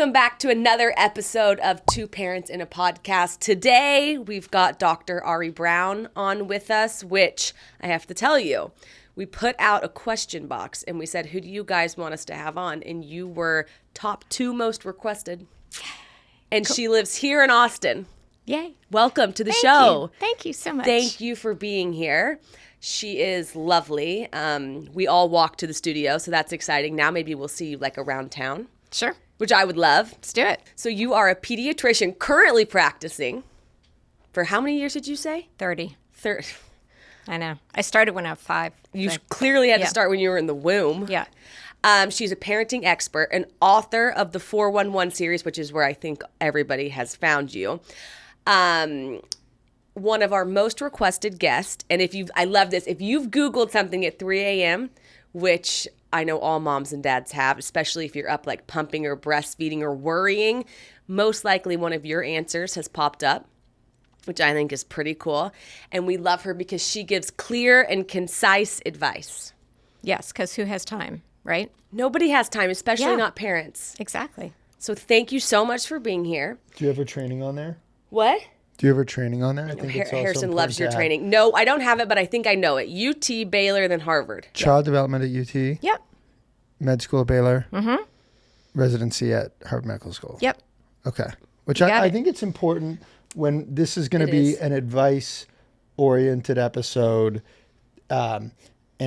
Welcome back to another episode of Two Parents in a Podcast. Today, we've got Dr. Ari Brown on with us, which I have to tell you, we put out a question box and we said, who do you guys want us to have on? And you were top 2 most requested. And cool. She lives here in Austin. Yay. Welcome to the show. Thank you so much. Thank you for being here. She is lovely. We all walk to the studio, so that's exciting. Now maybe we'll see you like around town. Sure. Which I would love. Let's do it. So you are a pediatrician currently practicing for how many years did you say? 30. 30. I know. I started when I was 5. You clearly had to start when you were in the womb. Yeah. She's a parenting expert, an author of the 411 series, which is where I think everybody has found you. One of our most requested guests, and I love this, if you've Googled something at 3 a.m., which I know all moms and dads have, especially if you're up like pumping or breastfeeding or worrying, most likely one of your answers has popped up, which I think is pretty cool. And we love her because she gives clear and concise advice. Yes, because who has time, right? Nobody has time, especially not parents. Exactly. So thank you so much for being here. Do you have a training on there? What? Do you have a training on there? I think it's also Harrison loves your training. No, I don't have it, but I think I know it. UT, Baylor, then Harvard. Child development at UT. Yep. Med school at Baylor. Mm-hmm. Residency at Harvard Medical School. Yep. Okay. Which I think it's important when this is going to be an advice-oriented episode, and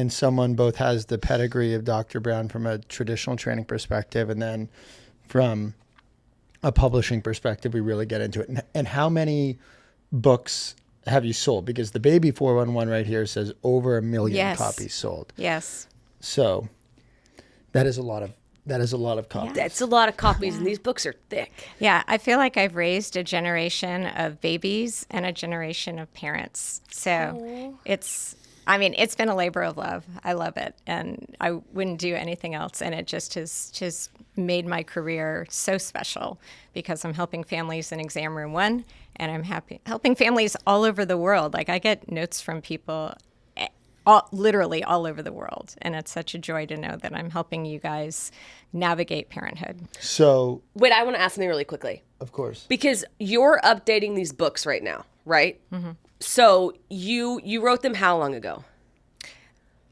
someone both has the pedigree of Dr. Brown from a traditional training perspective and then from a publishing perspective, we really get into it. And how many books have you sold? Because the Baby 411 right here says over 1 million copies sold. Yes. So that is a lot of copies. That's a lot of copies, and these books are thick. Yeah, I feel like I've raised a generation of babies and a generation of parents. So it's been a labor of love. I love it, and I wouldn't do anything else. And it just has made my career so special because I'm helping families in exam room 1, and I'm helping families all over the world. Like I get notes from people literally all over the world, and it's such a joy to know that I'm helping you guys navigate parenthood. So wait, I want to ask something really quickly. Of course. Because you're updating these books right now, right? Mm-hmm. So you wrote them how long ago?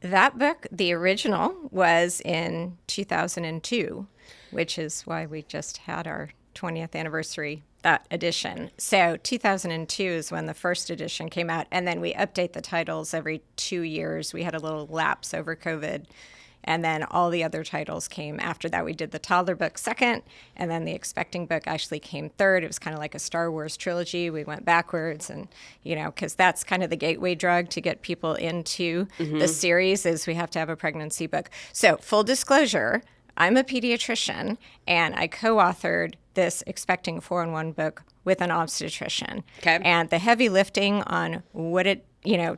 That book, the original, was in 2002, which is why we just had our 20th anniversary edition. So 2002 is when the first edition came out, and then we update the titles every 2 years. We had a little lapse over COVID, and then all the other titles came after that. We did the Toddler book second, and then the Expecting book actually came third. It was kind of like a Star Wars trilogy. We went backwards, and, because that's kind of the gateway drug to get people into the series is we have to have a pregnancy book. So full disclosure, I'm a pediatrician, and I co-authored this Expecting 411 book with an obstetrician. Okay. And the heavy lifting on what it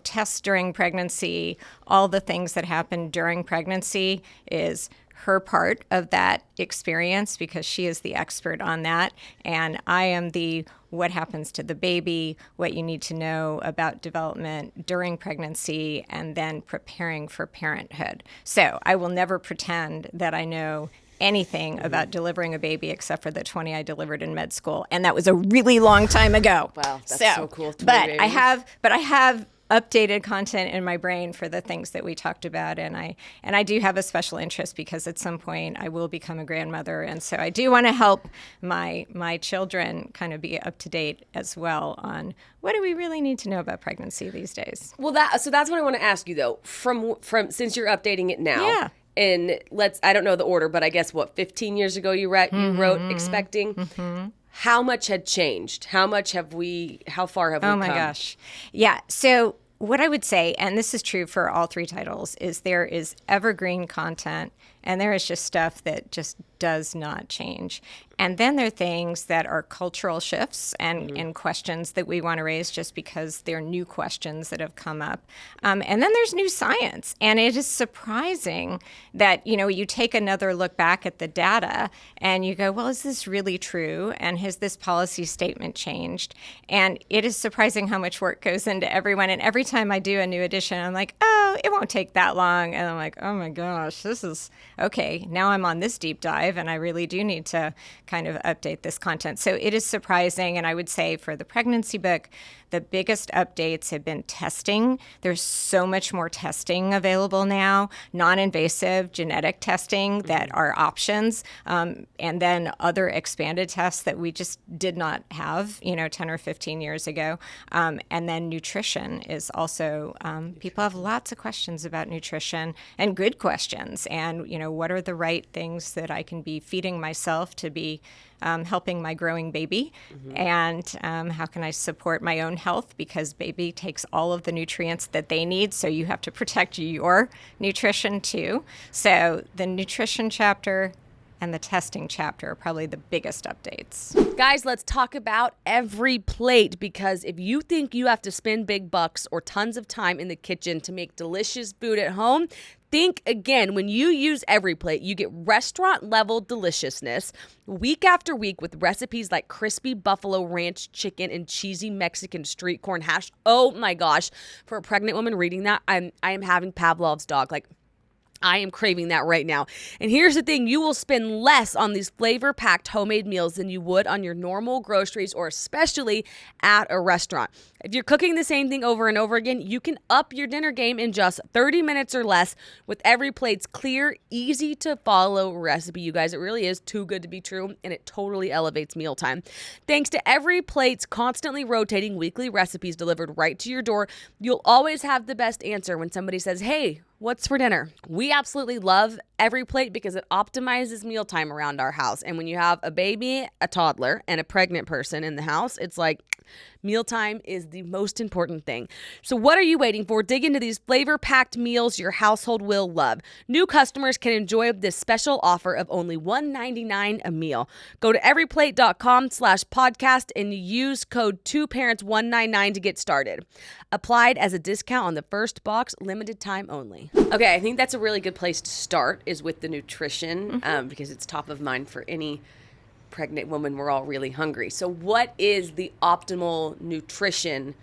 tests during pregnancy, all the things that happen during pregnancy is her part of that experience because she is the expert on that. And I am the what happens to the baby, what you need to know about development during pregnancy, and then preparing for parenthood. So I will never pretend that I know anything about delivering a baby except for the 20 I delivered in med school, and that was a really long time ago. Wow, that's so cool. But I have updated content in my brain for the things that we talked about, and I do have a special interest because at some point I will become a grandmother, and so I do want to help my children kind of be up to date as well on what do we really need to know about pregnancy these days. Well, that's what I want to ask you though. From since you're updating it now. Yeah. And I don't know the order, but I guess 15 years ago you wrote Expecting. Mm-hmm. How much had changed? How far have we come? Oh my gosh. Yeah. So what I would say, and this is true for all 3 titles, is there is evergreen content and there is just stuff that just does not change. And then there are things that are cultural shifts and questions that we want to raise just because they're new questions that have come up. And then there's new science. And it is surprising that, you take another look back at the data and you go, well, is this really true? And has this policy statement changed? And it is surprising how much work goes into everyone. And every time I do a new edition, I'm like, oh, it won't take that long. And I'm like, oh my gosh, okay, now I'm on this deep dive and I really do need to kind of update this content. So it is surprising. And I would say for the pregnancy book, the biggest updates have been testing. There's so much more testing available now, non-invasive genetic testing that are options, and then other expanded tests that we just did not have, 10 or 15 years ago. And then nutrition is also, people have lots of questions about nutrition and good questions. And, what are the right things that I can be feeding myself to be helping my growing baby, and how can I support my own health, because baby takes all of the nutrients that they need, so you have to protect your nutrition too. So the nutrition chapter and the testing chapter are probably the biggest updates. Guys, let's talk about Every Plate, because if you think you have to spend big bucks or tons of time in the kitchen to make delicious food at home, think again. When you use Every Plate, you get restaurant-level deliciousness week after week with recipes like crispy buffalo ranch chicken and cheesy Mexican street corn hash. Oh my gosh. For a pregnant woman reading that, I am having Pavlov's dog. I am craving that right now. And here's the thing, you will spend less on these flavor-packed homemade meals than you would on your normal groceries, or especially at a restaurant. If you're cooking the same thing over and over again, you can up your dinner game in just 30 minutes or less with Every Plate's clear, easy-to-follow recipe. You guys, it really is too good to be true, and it totally elevates mealtime. Thanks to Every Plate's constantly rotating weekly recipes delivered right to your door, you'll always have the best answer when somebody says, hey, what's for dinner? We absolutely love Every Plate because it optimizes mealtime around our house. And when you have a baby, a toddler, and a pregnant person in the house, it's like mealtime is the most important thing. So what are you waiting for? Dig into these flavor-packed meals your household will love. New customers can enjoy this special offer of only $1.99 a meal. Go to everyplate.com/podcast and use code 2parents199 to get started. Applied as a discount on the first box, limited time only. Okay, I think that's a really good place to start, is with the nutrition, because it's top of mind for any pregnant woman. We're all really hungry. So what is the optimal nutrition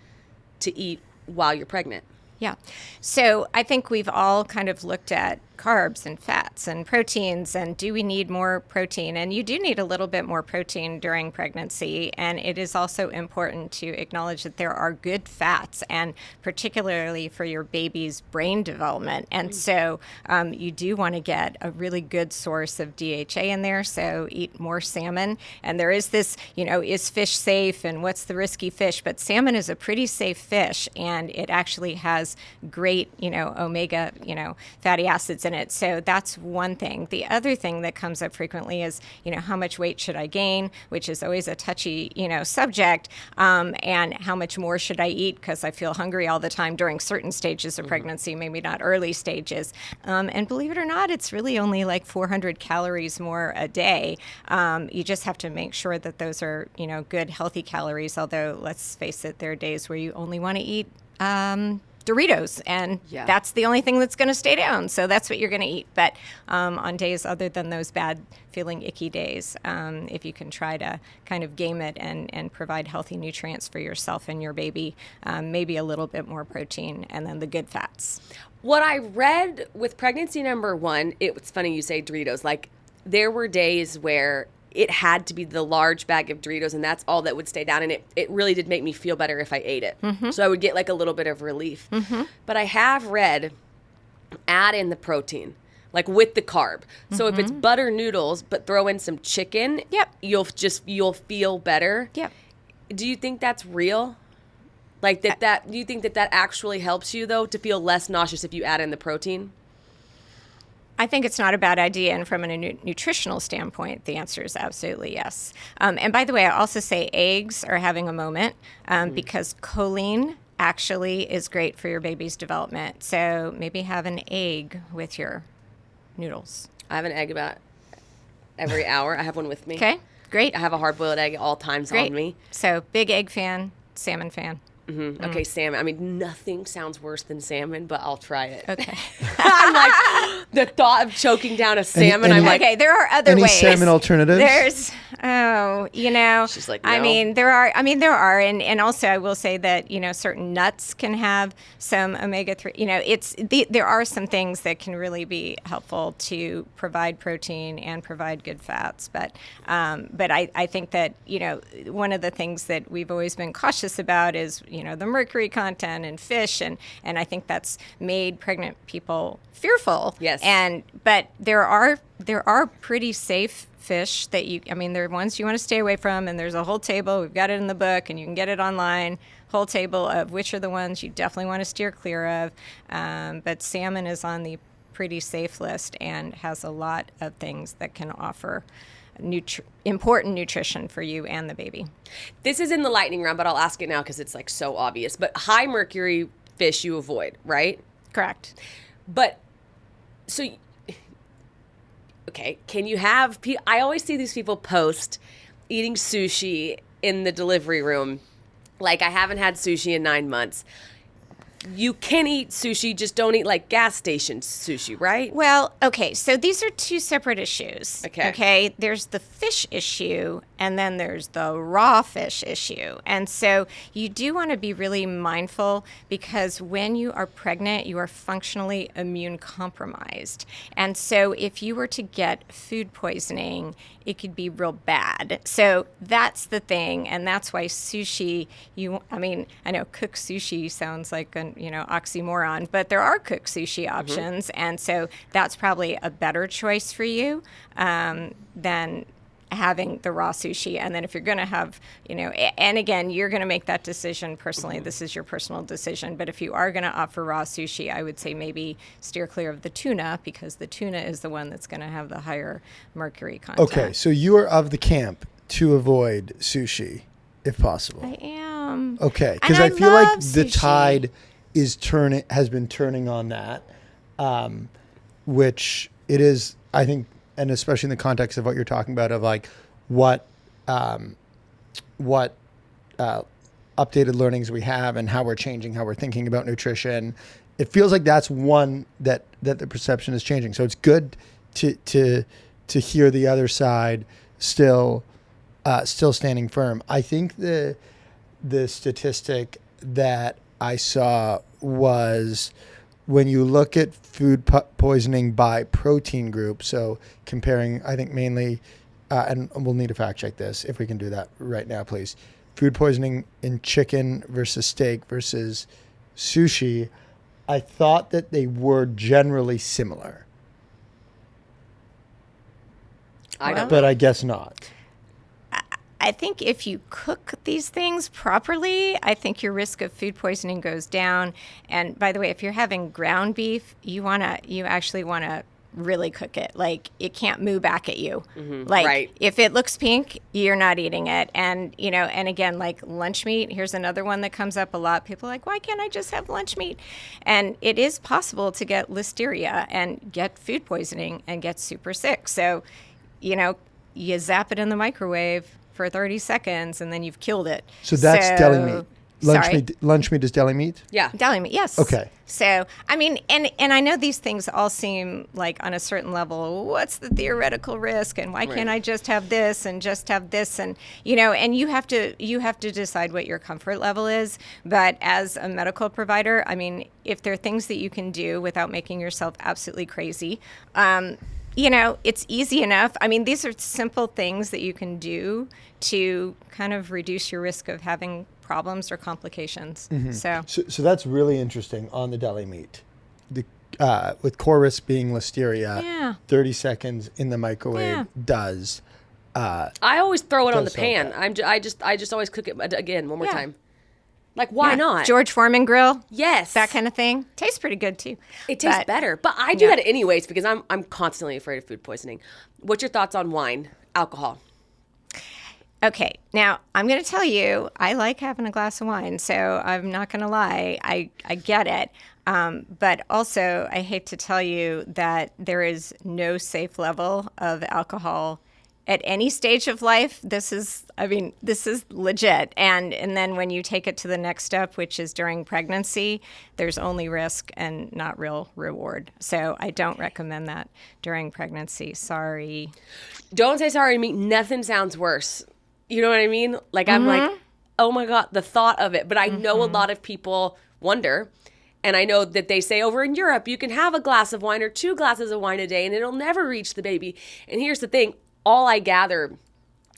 to eat while you're pregnant? Yeah. So I think we've all kind of looked at carbs and fats and proteins, and do we need more protein? And you do need a little bit more protein during pregnancy, and it is also important to acknowledge that there are good fats, and particularly for your baby's brain development. And so you do want to get a really good source of DHA in there, so eat more salmon. And there is this, is fish safe and what's the risky fish? But salmon is a pretty safe fish, and it actually has great, omega, fatty acids in it. So that's one thing. The other thing that comes up frequently is, how much weight should I gain, which is always a touchy, subject, and how much more should I eat because I feel hungry all the time during certain stages of pregnancy, maybe not early stages. And believe it or not, it's really only like 400 calories more a day. You just have to make sure that those are, good, healthy calories, although let's face it, there are days where you only want to eat Doritos, and that's the only thing that's going to stay down. So that's what you're going to eat. But on days other than those bad feeling icky days, if you can try to kind of game it and provide healthy nutrients for yourself and your baby, maybe a little bit more protein, and then the good fats. What I read with pregnancy number 1, it's funny you say Doritos. Like, there were days where it had to be the large bag of Doritos, and that's all that would stay down. And it really did make me feel better if I ate it. So I would get like a little bit of relief. But I have read, add in the protein, like with the carb. So if it's butter noodles, but throw in some chicken, you'll feel better. Do you think that's real? Like do you think that actually helps you though, to feel less nauseous if you add in the protein? I think it's not a bad idea, and from a nutritional standpoint, the answer is absolutely yes. And by the way, I also say eggs are having a moment because choline actually is great for your baby's development. So maybe have an egg with your noodles. I have an egg about every hour. I have one with me. Okay, great. I have a hard-boiled egg at all times on me. So big egg fan, salmon fan. Okay, salmon. I mean, nothing sounds worse than salmon, but I'll try it. Okay. I'm like, the thought of choking down a salmon, I'm like, okay, there are other any ways. salmon alternatives? She's like, no. I mean, there are, and also I will say that, certain nuts can have some omega-3, there are some things that can really be helpful to provide protein and provide good fats. But I think that, one of the things that we've always been cautious about is, the mercury content in fish. And I think that's made pregnant people fearful. Yes. But there are pretty safe fish that there are ones you want to stay away from, and there's a whole table. We've got it in the book, and you can get it online. Whole table of which are the ones you definitely want to steer clear of. But salmon is on the pretty safe list and has a lot of things that can offer important nutrition for you and the baby. This is in the lightning round, but I'll ask it now because it's like so obvious. But high mercury fish you avoid, right? Correct. But so, okay, can you have? I always see these people post eating sushi in the delivery room. Like, I haven't had sushi in 9 months. You can eat sushi, just don't eat like gas station sushi, right? Well, okay, so these are two separate issues. Okay, there's the fish issue, and then there's the raw fish issue. And so you do want to be really mindful, because when you are pregnant, you are functionally immune compromised. And so if you were to get food poisoning, it could be real bad. So that's the thing, and that's why sushi, I know cooked sushi sounds like an oxymoron, but there are cooked sushi options, and so that's probably a better choice for you than having the raw sushi. And then if you're going to have, and again, you're going to make that decision personally. This is your personal decision. But if you are going to offer raw sushi, I would say maybe steer clear of the tuna, because the tuna is the one that's going to have the higher mercury content. Okay, so you are of the camp to avoid sushi, if possible. I am. Okay, because I feel like the sushi. tide has been turning on that, which it is, I think, and especially in the context of what you're talking about, of like what updated learnings we have and how we're changing, how we're thinking about nutrition. It feels like that's one that the perception is changing. So it's good to hear the other side still standing firm. I think the statistic that I saw was, when you look at food poisoning by protein group, so comparing, I think mainly, and we'll need to fact check this if we can do that right now, please. Food poisoning in chicken versus steak versus sushi, I thought that they were generally similar. But I guess not. I think if you cook these things properly, I think your risk of food poisoning goes down. And by the way, if you're having ground beef, you actually want to really cook it. Like, it can't moo back at you. Mm-hmm. Like, right. If it looks pink, you're not eating it. And, and again, like lunch meat, here's another one that comes up a lot. People are like, why can't I just have lunch meat? And it is possible to get listeria and get food poisoning and get super sick. So, you zap it in the microwave for 30 seconds, and then you've killed it. So that's deli meat. Lunch meat is deli meat? Yeah. Deli meat, yes. Okay. So, and I know these things all seem like, on a certain level, what's the theoretical risk, and why can't I just have this and just have this? And, and you have to decide what your comfort level is. But as a medical provider, if there are things that you can do without making yourself absolutely crazy, it's easy enough. These are simple things that you can do to kind of reduce your risk of having problems or complications. Mm-hmm. So that's really interesting on the deli meat. With core risk being listeria, 30 seconds in the microwave does. I always throw it on the pan. I just always cook it again one more time. Like, why not? George Foreman grill. Yes. That kind of thing. Tastes pretty good, too. It tastes better. But I do that anyways, because I'm constantly afraid of food poisoning. What's your thoughts on wine, alcohol? Okay. Now, I'm going to tell you, I like having a glass of wine, so I'm not going to lie. I get it. But also, I hate to tell you that there is no safe level of alcohol at any stage of life, this is legit. And then when you take it to the next step, which is during pregnancy, there's only risk and not real reward. So I don't recommend that during pregnancy. Sorry. Don't say sorry to me. Nothing sounds worse. You know what I mean? Like, I'm like, oh my God, the thought of it. But I know a lot of people wonder. And I know that they say over in Europe, you can have a glass of wine or 2 glasses of wine a day and it'll never reach the baby. And here's the thing. All I gather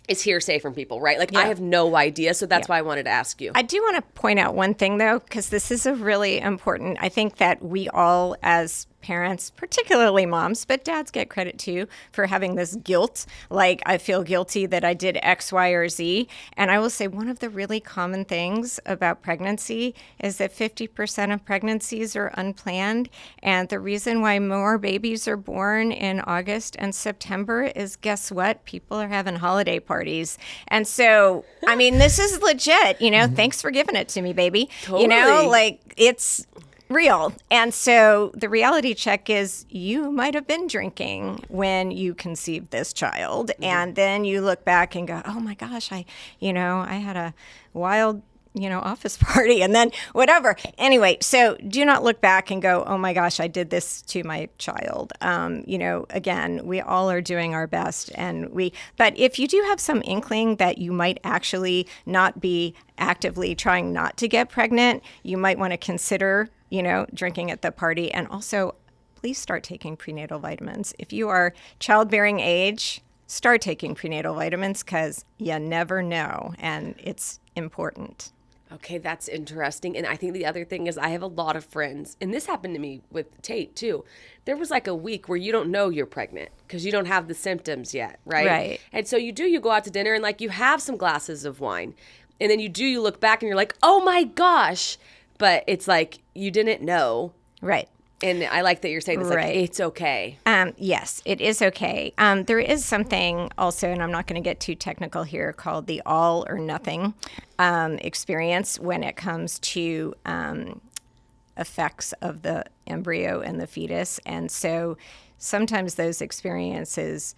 is hearsay from people, right? Like, I have no idea. So that's why I wanted to ask you. I do want to point out one thing, though, because this is a really important, I think that we all as parents, particularly moms, but dads get credit too for having this guilt. Like, I feel guilty that I did X, Y, or Z. And I will say one of the really common things about pregnancy is that 50% of pregnancies are unplanned. And the reason why more babies are born in August and September is, guess what? People are having holiday parties. And so, I mean, this is legit, thanks for giving it to me, baby. Totally. Like, it's real. And so the reality check is you might have been drinking when you conceived this child. And then you look back and go, oh my gosh, I had a wild, office party and then whatever. Anyway, so do not look back and go, oh my gosh, I did this to my child. Again, we all are doing our best but if you do have some inkling that you might actually not be actively trying not to get pregnant, you might want to consider drinking at the party. And also, please start taking prenatal vitamins. If you are childbearing age, start taking prenatal vitamins because you never know, and it's important. Okay, that's interesting. And I think the other thing is I have a lot of friends, and this happened to me with Tate too. There was like a week where you don't know you're pregnant because you don't have the symptoms yet, right? Right. And so you go out to dinner and like you have some glasses of wine. And then you look back and you're like, oh my gosh. But it's like you didn't know. Right. And I like that you're saying it's like, it's okay. Yes, it is okay. There is something also, and I'm not going to get too technical here, called the all or nothing experience when it comes to effects of the embryo and the fetus. And so sometimes those experiences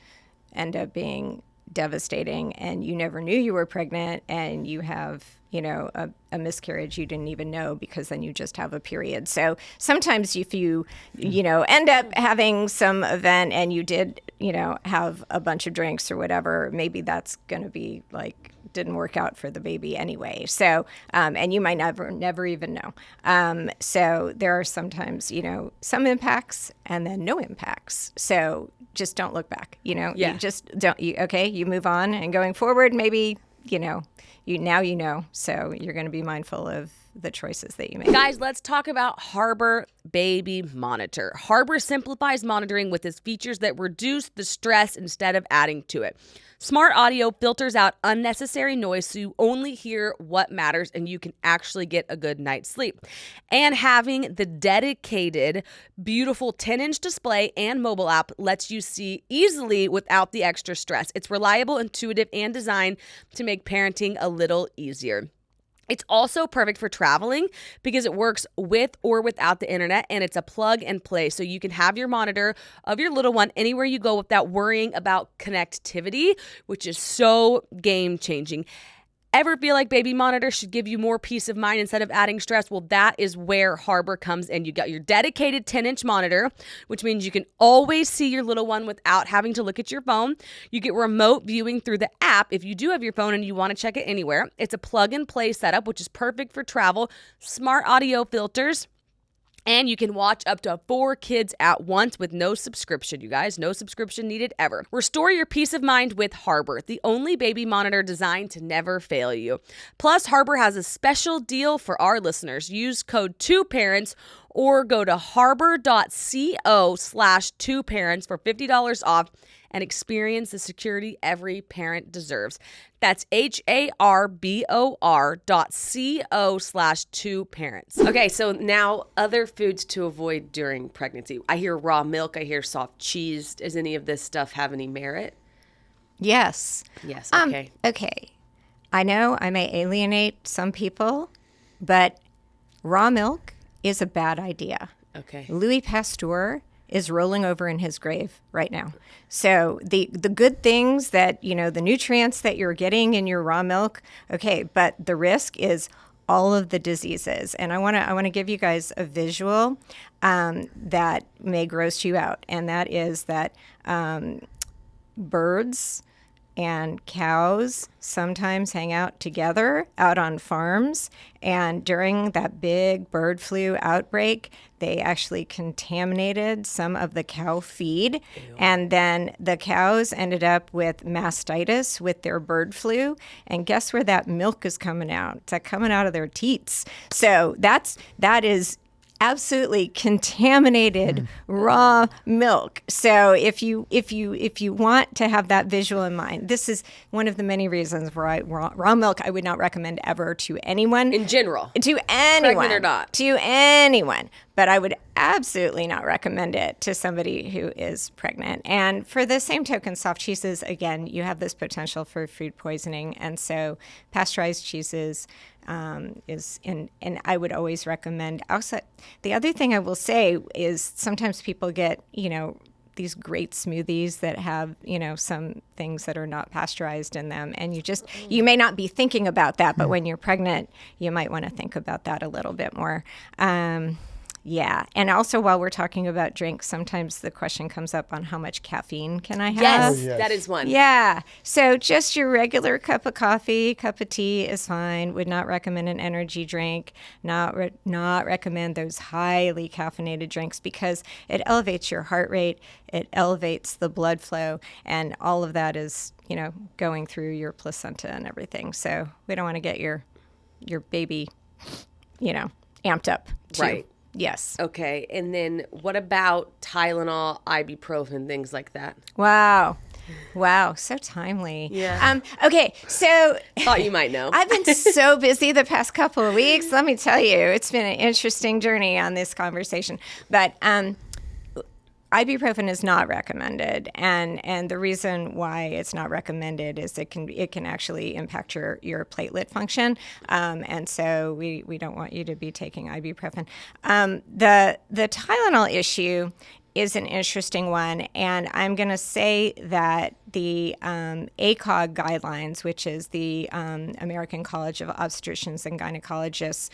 end up being devastating, and you never knew you were pregnant, and you have a miscarriage you didn't even know because then you just have a period. So sometimes if you end up having some event and you did have a bunch of drinks or whatever, maybe that's going to be like didn't work out for the baby anyway. So and you might never even know. So there are sometimes some impacts and then no impacts. So just don't look back. You just don't. You move on, and going forward, maybe so you're going to be mindful of the choices that you make. Guys, let's talk about Harbor Baby Monitor. Harbor simplifies monitoring with its features that reduce the stress instead of adding to it. Smart audio filters out unnecessary noise so you only hear what matters and you can actually get a good night's sleep. And having the dedicated, beautiful 10-inch display and mobile app lets you see easily without the extra stress. It's reliable, intuitive, and designed to make parenting a little easier. It's also perfect for traveling because it works with or without the internet, and it's a plug and play. So you can have your monitor of your little one anywhere you go without worrying about connectivity, which is so game changing. Ever feel like baby monitor should give you more peace of mind instead of adding stress? Well, that is where Harbor comes in. You got your dedicated 10-inch monitor, which means you can always see your little one without having to look at your phone. You get remote viewing through the app if you do have your phone and you want to check it anywhere. It's a plug and play setup, which is perfect for travel. Smart audio filters. And you can watch up to 4 kids at once with no subscription, you guys. No subscription needed ever. Restore your peace of mind with Harbor, the only baby monitor designed to never fail you. Plus, Harbor has a special deal for our listeners. Use code 2parents or go to harbor.co/2parents for $50 off and experience the security every parent deserves. That's harbor.co/2parents. Okay, so now other foods to avoid during pregnancy. I hear raw milk. I hear soft cheese. Does any of this stuff have any merit? Yes. Yes, okay. Okay. I know I may alienate some people, but raw milk is a bad idea. Okay. Louis Pasteur is rolling over in his grave right now. So the good things that, the nutrients that you're getting in your raw milk, okay, but the risk is all of the diseases. And I want to give you guys a visual that may gross you out, and that is that birds and cows sometimes hang out together out on farms. And during that big bird flu outbreak, they actually contaminated some of the cow feed. Ew. And then the cows ended up with mastitis with their bird flu. And guess where that milk is coming out? It's coming out of their teats. So that is absolutely contaminated raw milk. So if you want to have that visual in mind, this is one of the many reasons why raw milk I would not recommend ever to anyone. In general. To anyone. Pregnant or not. To anyone. But I would absolutely not recommend it to somebody who is pregnant. And for the same token, soft cheeses, again, you have this potential for food poisoning. And so pasteurized cheeses and I would always recommend outside. The other thing I will say is sometimes people get, these great smoothies that have, some things that are not pasteurized in them. And you may not be thinking about that, but when you're pregnant, you might want to think about that a little bit more. Yeah. And also while we're talking about drinks, sometimes the question comes up on how much caffeine can I have? Yes, yes. That is one. Yeah. So just your regular cup of coffee, cup of tea is fine. Would not recommend an energy drink. Not recommend those highly caffeinated drinks because it elevates your heart rate. It elevates the blood flow. And all of that is, going through your placenta and everything. So we don't want to get your baby, amped up too. Right. Yes. Okay. And then what about Tylenol, ibuprofen, things like that? Wow. So timely. Yeah. Okay. So thought you might know. I've been so busy the past couple of weeks. Let me tell you, it's been an interesting journey on this conversation. But ibuprofen is not recommended, and the reason why it's not recommended is it can actually impact your platelet function, and so we don't want you to be taking ibuprofen. The Tylenol issue is an interesting one, and I'm going to say that the ACOG guidelines, which is the American College of Obstetricians and Gynecologists,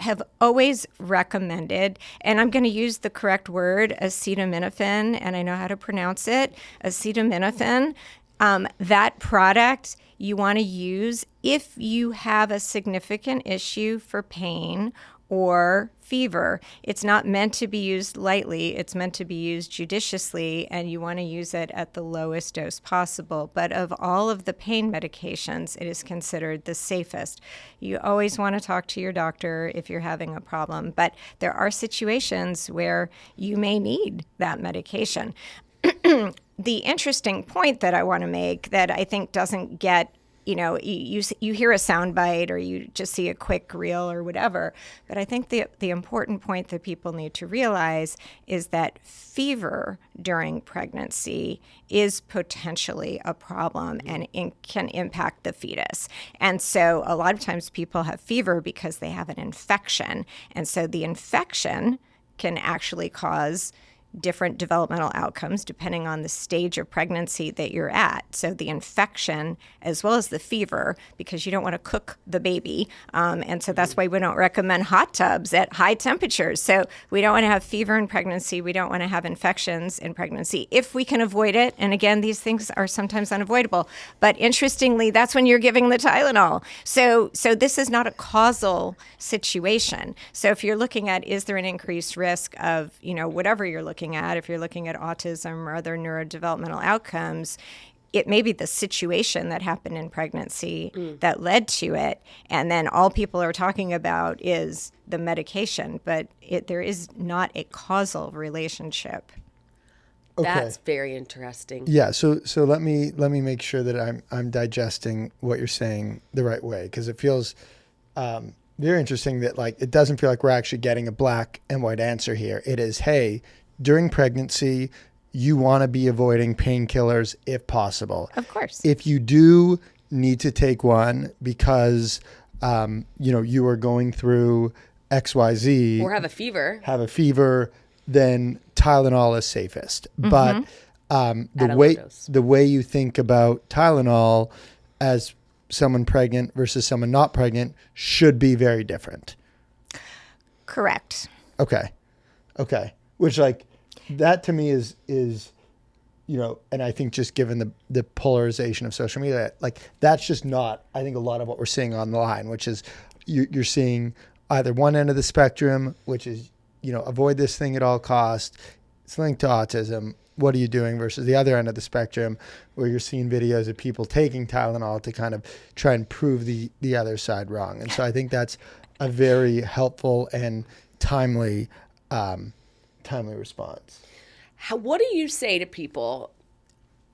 have always recommended, and I'm going to use the correct word, acetaminophen, and I know how to pronounce it, acetaminophen. That product you want to use if you have a significant issue for pain or fever. It's not meant to be used lightly. It's meant to be used judiciously, and you want to use it at the lowest dose possible. But of all of the pain medications, it is considered the safest. You always want to talk to your doctor if you're having a problem, but there are situations where you may need that medication. The interesting point that I want to make that I think doesn't get, you hear a soundbite or you just see a quick reel or whatever, but I think the important point that people need to realize is that fever during pregnancy is potentially a problem and can impact the fetus. And so a lot of times people have fever because they have an infection, and so the infection can actually cause different developmental outcomes depending on the stage of pregnancy that you're at. So the infection as well as the fever, because you don't want to cook the baby. And so that's why we don't recommend hot tubs at high temperatures. So we don't want to have fever in pregnancy. We don't want to have infections in pregnancy if we can avoid it. And again, these things are sometimes unavoidable. But interestingly, that's when you're giving the Tylenol. So this is not a causal situation. So if you're looking at, is there an increased risk of, whatever you're looking at, if you're looking at autism or other neurodevelopmental outcomes, it may be the situation that happened in pregnancy that led to it. And then all people are talking about is the medication, but there is not a causal relationship. Okay. That's very interesting. Yeah. So let me make sure that I'm digesting what you're saying the right way, because it feels very interesting that it doesn't feel like we're actually getting a black and white answer here. It is, hey, during pregnancy, you want to be avoiding painkillers if possible. Of course. If you do need to take one because, you are going through XYZ. Or have a fever, then Tylenol is safest. But the way you think about Tylenol as someone pregnant versus someone not pregnant should be very different. Correct. Okay. Which like that to me is and I think just given the polarization of social media, like that's just not, I think, a lot of what we're seeing online, which is you're seeing either one end of the spectrum, which is, avoid this thing at all costs. It's linked to autism. What are you doing? Versus the other end of the spectrum where you're seeing videos of people taking Tylenol to kind of try and prove the other side wrong. And so I think that's a very helpful and timely response. What do you say to people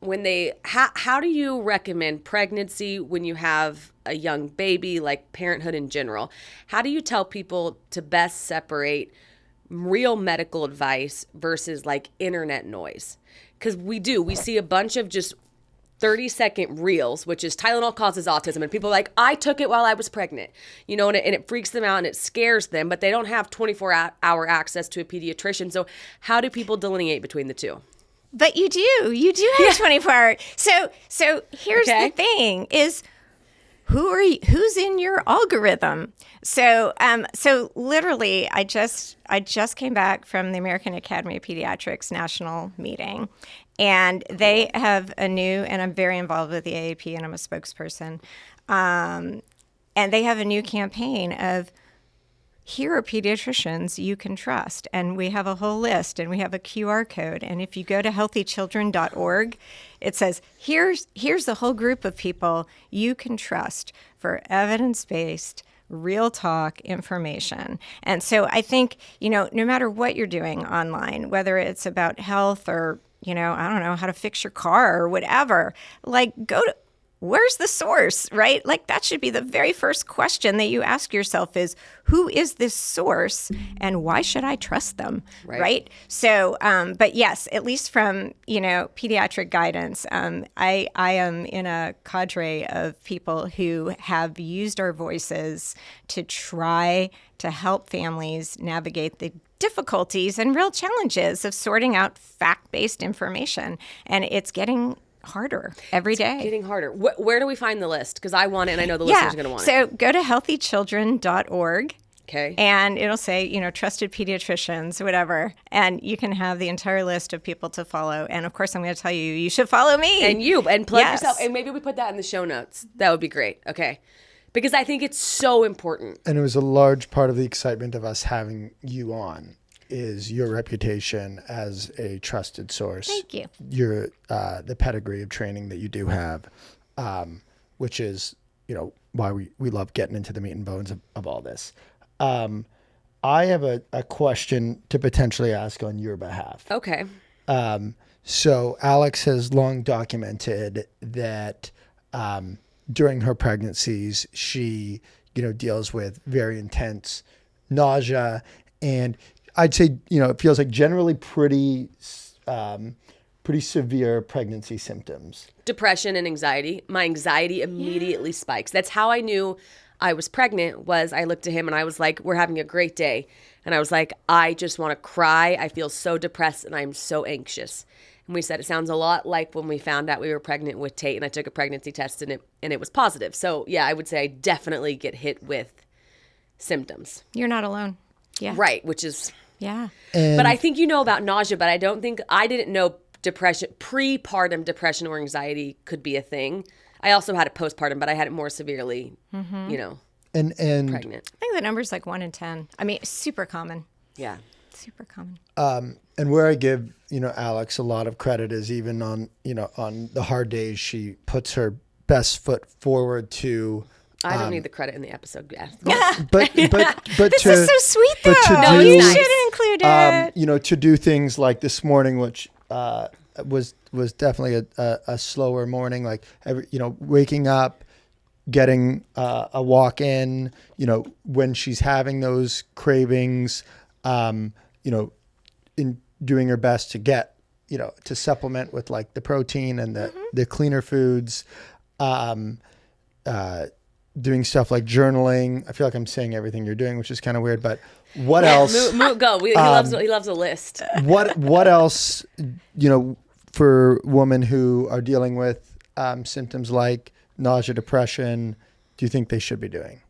when how do you recommend pregnancy when you have a young baby, like parenthood in general? How do you tell people to best separate real medical advice versus like internet noise? Because we see a bunch of just 30-second reels, which is Tylenol causes autism, and people are like, I took it while I was pregnant, and it freaks them out and it scares them, but they don't have 24-hour access to a pediatrician. So how do people delineate between the two? But you do have 24 hours. So here's the thing is, who's in your algorithm? So literally, I just came back from the American Academy of Pediatrics national meeting, and they have a new, and I'm very involved with the AAP, and I'm a spokesperson, and they have a new campaign of, here are pediatricians you can trust. And we have a whole list, and we have a QR code. And if you go to healthychildren.org, it says, here's the whole group of people you can trust for evidence-based, real talk information. And so I think, no matter what you're doing online, whether it's about health or, I don't know, how to fix your car or whatever, like where's the source, right? Like that should be the very first question that you ask yourself is, who is this source and why should I trust them, right? So, but yes, at least from, pediatric guidance, I am in a cadre of people who have used our voices to try to help families navigate the difficulties and real challenges of sorting out fact-based information. And it's getting harder every day. Getting harder. Where do we find the list? Because I want it, and I know the listeners are going to want it. So go to healthychildren.org. Okay. And it'll say, trusted pediatricians, whatever. And you can have the entire list of people to follow. And of course, I'm going to tell you should follow me. And plug yourself. And maybe we put that in the show notes. That would be great. Okay. Because I think it's so important. And it was a large part of the excitement of us having you on is your reputation as a trusted source. Thank you. Your the pedigree of training that you do have, which is why we love getting into the meat and bones of all this. I have a question to potentially ask on your behalf. Okay. So Alex has long documented that during her pregnancies she deals with very intense nausea, and I'd say, it feels like generally pretty severe pregnancy symptoms. Depression and anxiety. My anxiety immediately spikes. That's how I knew I was pregnant. Was I looked at him and I was like, we're having a great day. And I was like, I just want to cry. I feel so depressed and I'm so anxious. And we said, it sounds a lot like when we found out we were pregnant with Tate, and I took a pregnancy test and it was positive. So yeah, I would say I definitely get hit with symptoms. You're not alone. Yeah. Right. Which is... Yeah. But I think about nausea, but I didn't know depression, prepartum depression or anxiety could be a thing. I also had it postpartum, but I had it more severely, and pregnant. I think the number's like 1 in 10. I mean, super common. Yeah. Super common. And where I give, Alex a lot of credit is even on the hard days, she puts her best foot forward to... I don't need the credit in the episode. Yeah. But this is so sweet though. No, you should include it. To do things like this morning, which was definitely a slower morning. Like waking up, getting a walk in. When she's having those cravings, in doing her best to get to supplement with like the protein and the cleaner foods. doing stuff like journaling. I feel like I'm saying everything you're doing, which is kind of weird, but what else? Go. He loves a list. What else, for women who are dealing with symptoms like nausea, depression, do you think they should be doing?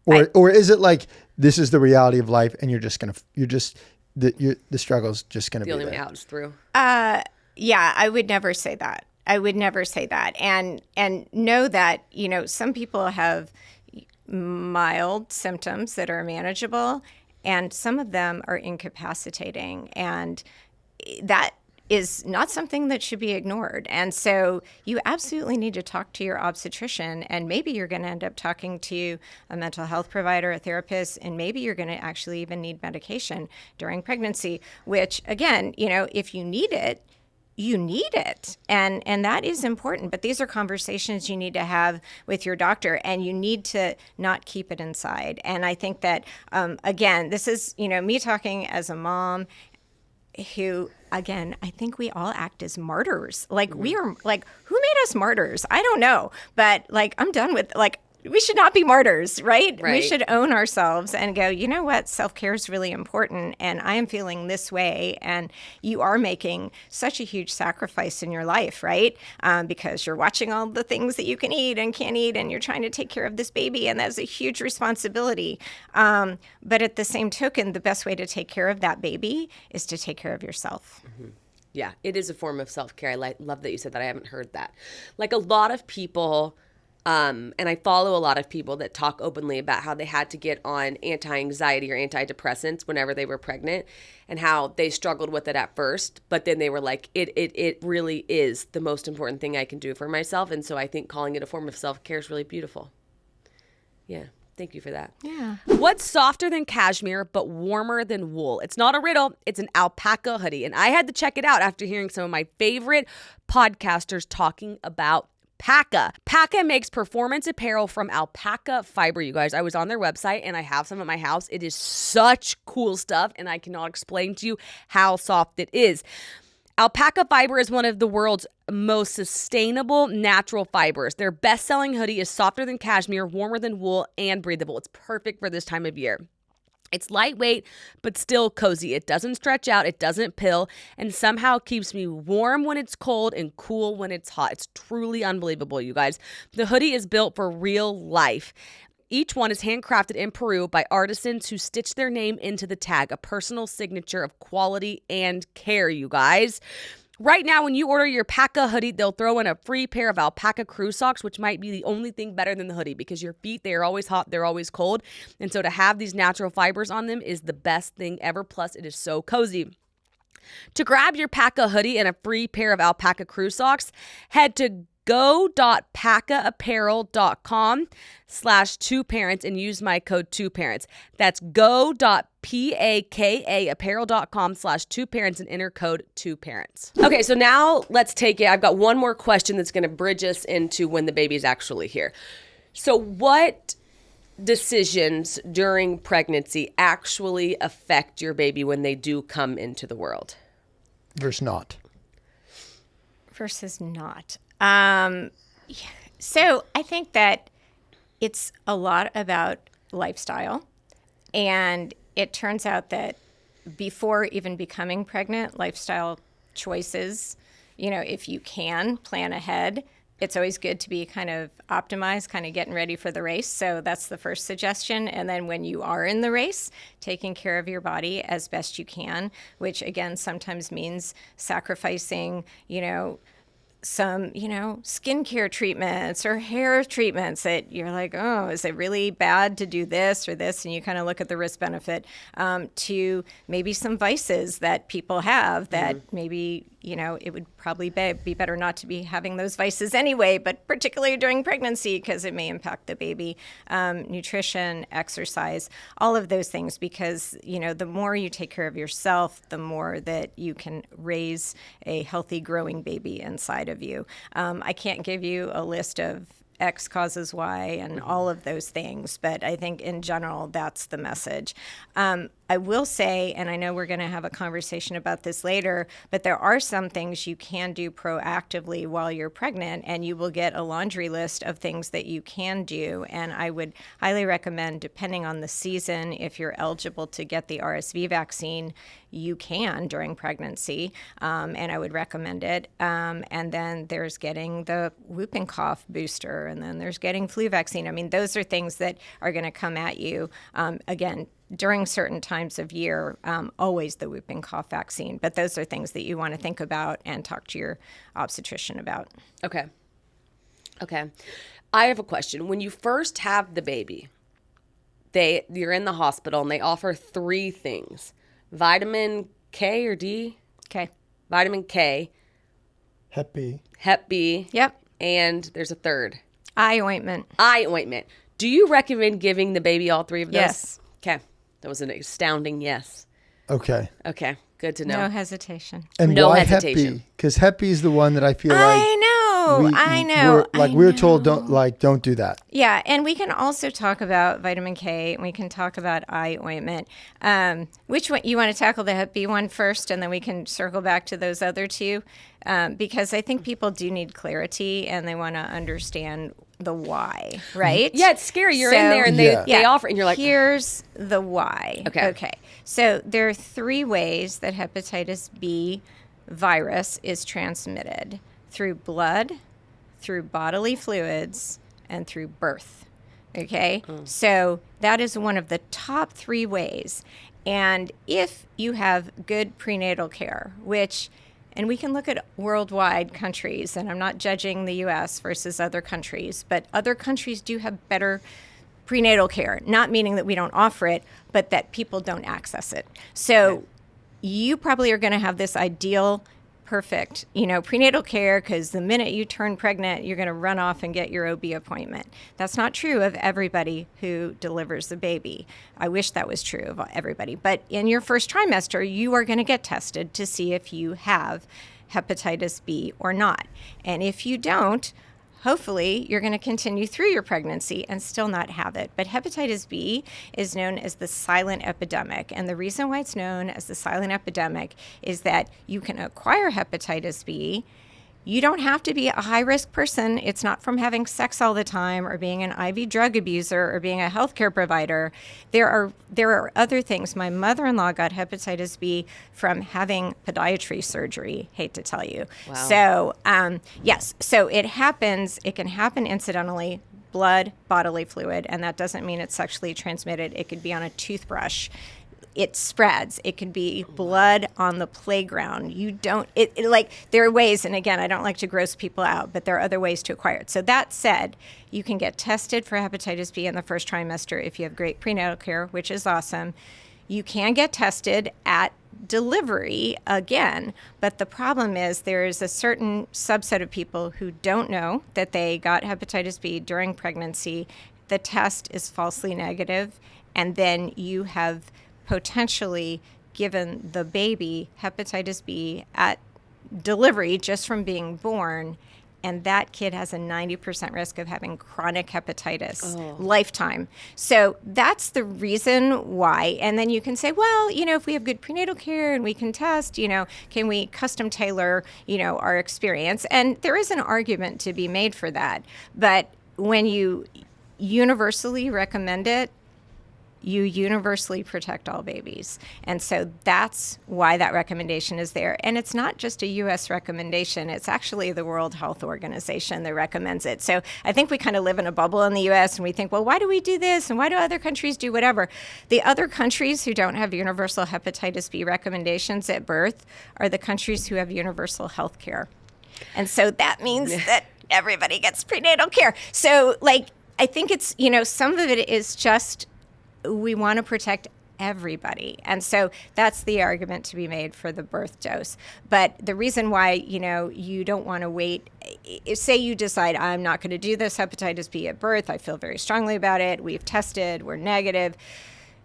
Or is it like, this is the reality of life and the struggle's just going to be the only there? way out is through? Yeah, I would never say that. And know that, some people have mild symptoms that are manageable, and some of them are incapacitating. And that is not something that should be ignored. And so you absolutely need to talk to your obstetrician, and maybe you're going to end up talking to a mental health provider, a therapist, and maybe you're going to actually even need medication during pregnancy, which again, if you need it, you need it. And that is important. But these are conversations you need to have with your doctor, and you need to not keep it inside. And I think that, again, this is, me talking as a mom who, again, I think we all act as martyrs. Like, we are, like, who made us martyrs? I don't know. But, like, I'm done with, like, we should not be martyrs, right? We should own ourselves and go, you know what? Self-care is really important, and I am feeling this way, and you are making such a huge sacrifice in your life, right? Because you're watching all the things that you can eat and can't eat, and you're trying to take care of this baby, and that's a huge responsibility. But at the same token, the best way to take care of that baby is to take care of yourself. Mm-hmm. Yeah, it is a form of self-care. I love that you said that. I haven't heard that. Like, a lot of people... and I follow a lot of people that talk openly about how they had to get on anti-anxiety or antidepressants whenever they were pregnant, and how they struggled with it at first, but then they were like, it really is the most important thing I can do for myself. And so I think calling it a form of self-care is really beautiful. Yeah. Thank you for that. Yeah. What's softer than cashmere but warmer than wool? It's not a riddle. It's an alpaca hoodie. And I had to check it out after hearing some of my favorite podcasters talking about Paca. Paca makes performance apparel from alpaca fiber, you guys. I was on their website and I have some at my house. It is such cool stuff, and I cannot explain to you how soft it is. Alpaca fiber is one of the world's most sustainable natural fibers. Their best-selling hoodie is softer than cashmere, warmer than wool, and breathable. It's perfect for this time of year. It's lightweight, but still cozy. It doesn't stretch out, it doesn't pill, and somehow keeps me warm when it's cold and cool when it's hot. It's truly unbelievable, you guys. The hoodie is built for real life. Each one is handcrafted in Peru by artisans who stitch their name into the tag, a personal signature of quality and care, you guys. Right now, when you order your Paca hoodie, they'll throw in a free pair of alpaca crew socks, which might be the only thing better than the hoodie, because your feet, they are always hot, they're always cold. And so to have these natural fibers on them is the best thing ever. Plus, it is so cozy. To grab your Paca hoodie and a free pair of alpaca crew socks, head to go.pacaapparel.com/2parents and use my code 2parents. That's go.pacaapparel.com/2parents and enter code 2parents. Okay, so now let's take it. I've got one more question that's going to bridge us into when the baby's actually here. So what decisions during pregnancy actually affect your baby when they do come into the world? Versus not. So I think that it's a lot about lifestyle. And it turns out that before even becoming pregnant, lifestyle choices, if you can plan ahead, it's always good to be kind of optimized, kind of getting ready for the race. So that's the first suggestion. And then when you are in the race, taking care of your body as best you can, which again, sometimes means sacrificing, some, skincare treatments or hair treatments that you're like, oh, is it really bad to do this or this? And you kind of look at the risk benefit, to maybe some vices that people have that maybe, it would probably be better not to be having those vices anyway, but particularly during pregnancy because it may impact the baby. Nutrition, exercise, all of those things, because, the more you take care of yourself, the more that you can raise a healthy, growing baby inside of you. I can't give you a list of X causes Y and all of those things, but I think in general, that's the message. I will say, and I know we're going to have a conversation about this later, but there are some things you can do proactively while you're pregnant, and you will get a laundry list of things that you can do. And I would highly recommend, depending on the season, if you're eligible to get the RSV vaccine, you can during pregnancy, and I would recommend it. And then there's getting the whooping cough booster, and then there's getting flu vaccine. I mean, those are things that are going to come at you. Again, during certain times of year, always the whooping cough vaccine. But those are things that you want to think about and talk to your obstetrician about. Okay. I have a question. When you first have the baby, you're in the hospital and they offer 3 things. Vitamin K or D? Okay. Vitamin K. Hep B. Hep B. Yep. And there's a third. Eye ointment. Eye ointment. Do you recommend giving the baby all 3 of those? Yes. Okay. That was an astounding yes. Okay. Good to know. No hesitation. And No why hesitation. Hep B? Because Hep B is the one that I feel like I know. we were told don't do that. Yeah, and we can also talk about vitamin K, and we can talk about eye ointment. Which one you want to tackle, the Hep B one first, and then we can circle back to those other 2, because I think people do need clarity and they want to understand the why, right? Yeah, it's scary. You're in there and they offer, and you're like, here's the why. Okay. So there are 3 ways that hepatitis B virus is transmitted: through blood, through bodily fluids, and through birth. Okay? So that is one of the top 3 ways. And if you have good prenatal care, and we can look at worldwide countries, and I'm not judging the U.S. versus other countries, but other countries do have better prenatal care, not meaning that we don't offer it, but that people don't access it. So you probably are going to have this ideal, perfect, prenatal care, because the minute you turn pregnant, you're going to run off and get your OB appointment. That's not true of everybody who delivers the baby. I wish that was true of everybody. But in your first trimester, you are going to get tested to see if you have hepatitis B or not. And if you don't, hopefully you're going to continue through your pregnancy and still not have it. But hepatitis B is known as the silent epidemic. And the reason why it's known as the silent epidemic is that you can acquire hepatitis B. You don't have to be a high-risk person. It's not from having sex all the time or being an IV drug abuser or being a healthcare provider. There are other things. My mother-in-law got hepatitis B from having podiatry surgery, hate to tell you. Wow. So, yes. So it happens. It can happen incidentally. Blood, bodily fluid, and that doesn't mean it's sexually transmitted. It could be on a toothbrush. It spreads. It can be blood on the playground. There are ways, and again, I don't like to gross people out, but there are other ways to acquire it. So that said, you can get tested for hepatitis B in the first trimester if you have great prenatal care, which is awesome. You can get tested at delivery again, but the problem is there is a certain subset of people who don't know that they got hepatitis B during pregnancy. The test is falsely negative, and then you have potentially given the baby hepatitis B at delivery just from being born, and that kid has a 90% risk of having chronic hepatitis lifetime. So that's the reason why. And then you can say, well, if we have good prenatal care and we can test, can we custom tailor, our experience? And there is an argument to be made for that. But when you universally recommend it, you universally protect all babies. And so that's why that recommendation is there. And it's not just a U.S. recommendation. It's actually the World Health Organization that recommends it. So I think we kind of live in a bubble in the U.S. and we think, well, why do we do this? And why do other countries do whatever? The other countries who don't have universal hepatitis B recommendations at birth are the countries who have universal health care. And so that means that everybody gets prenatal care. So, I think it's, some of it is just we want to protect everybody. And so that's the argument to be made for the birth dose. But the reason why, you don't want to wait, say you decide, I'm not going to do this hepatitis B at birth. I feel very strongly about it. We've tested, we're negative.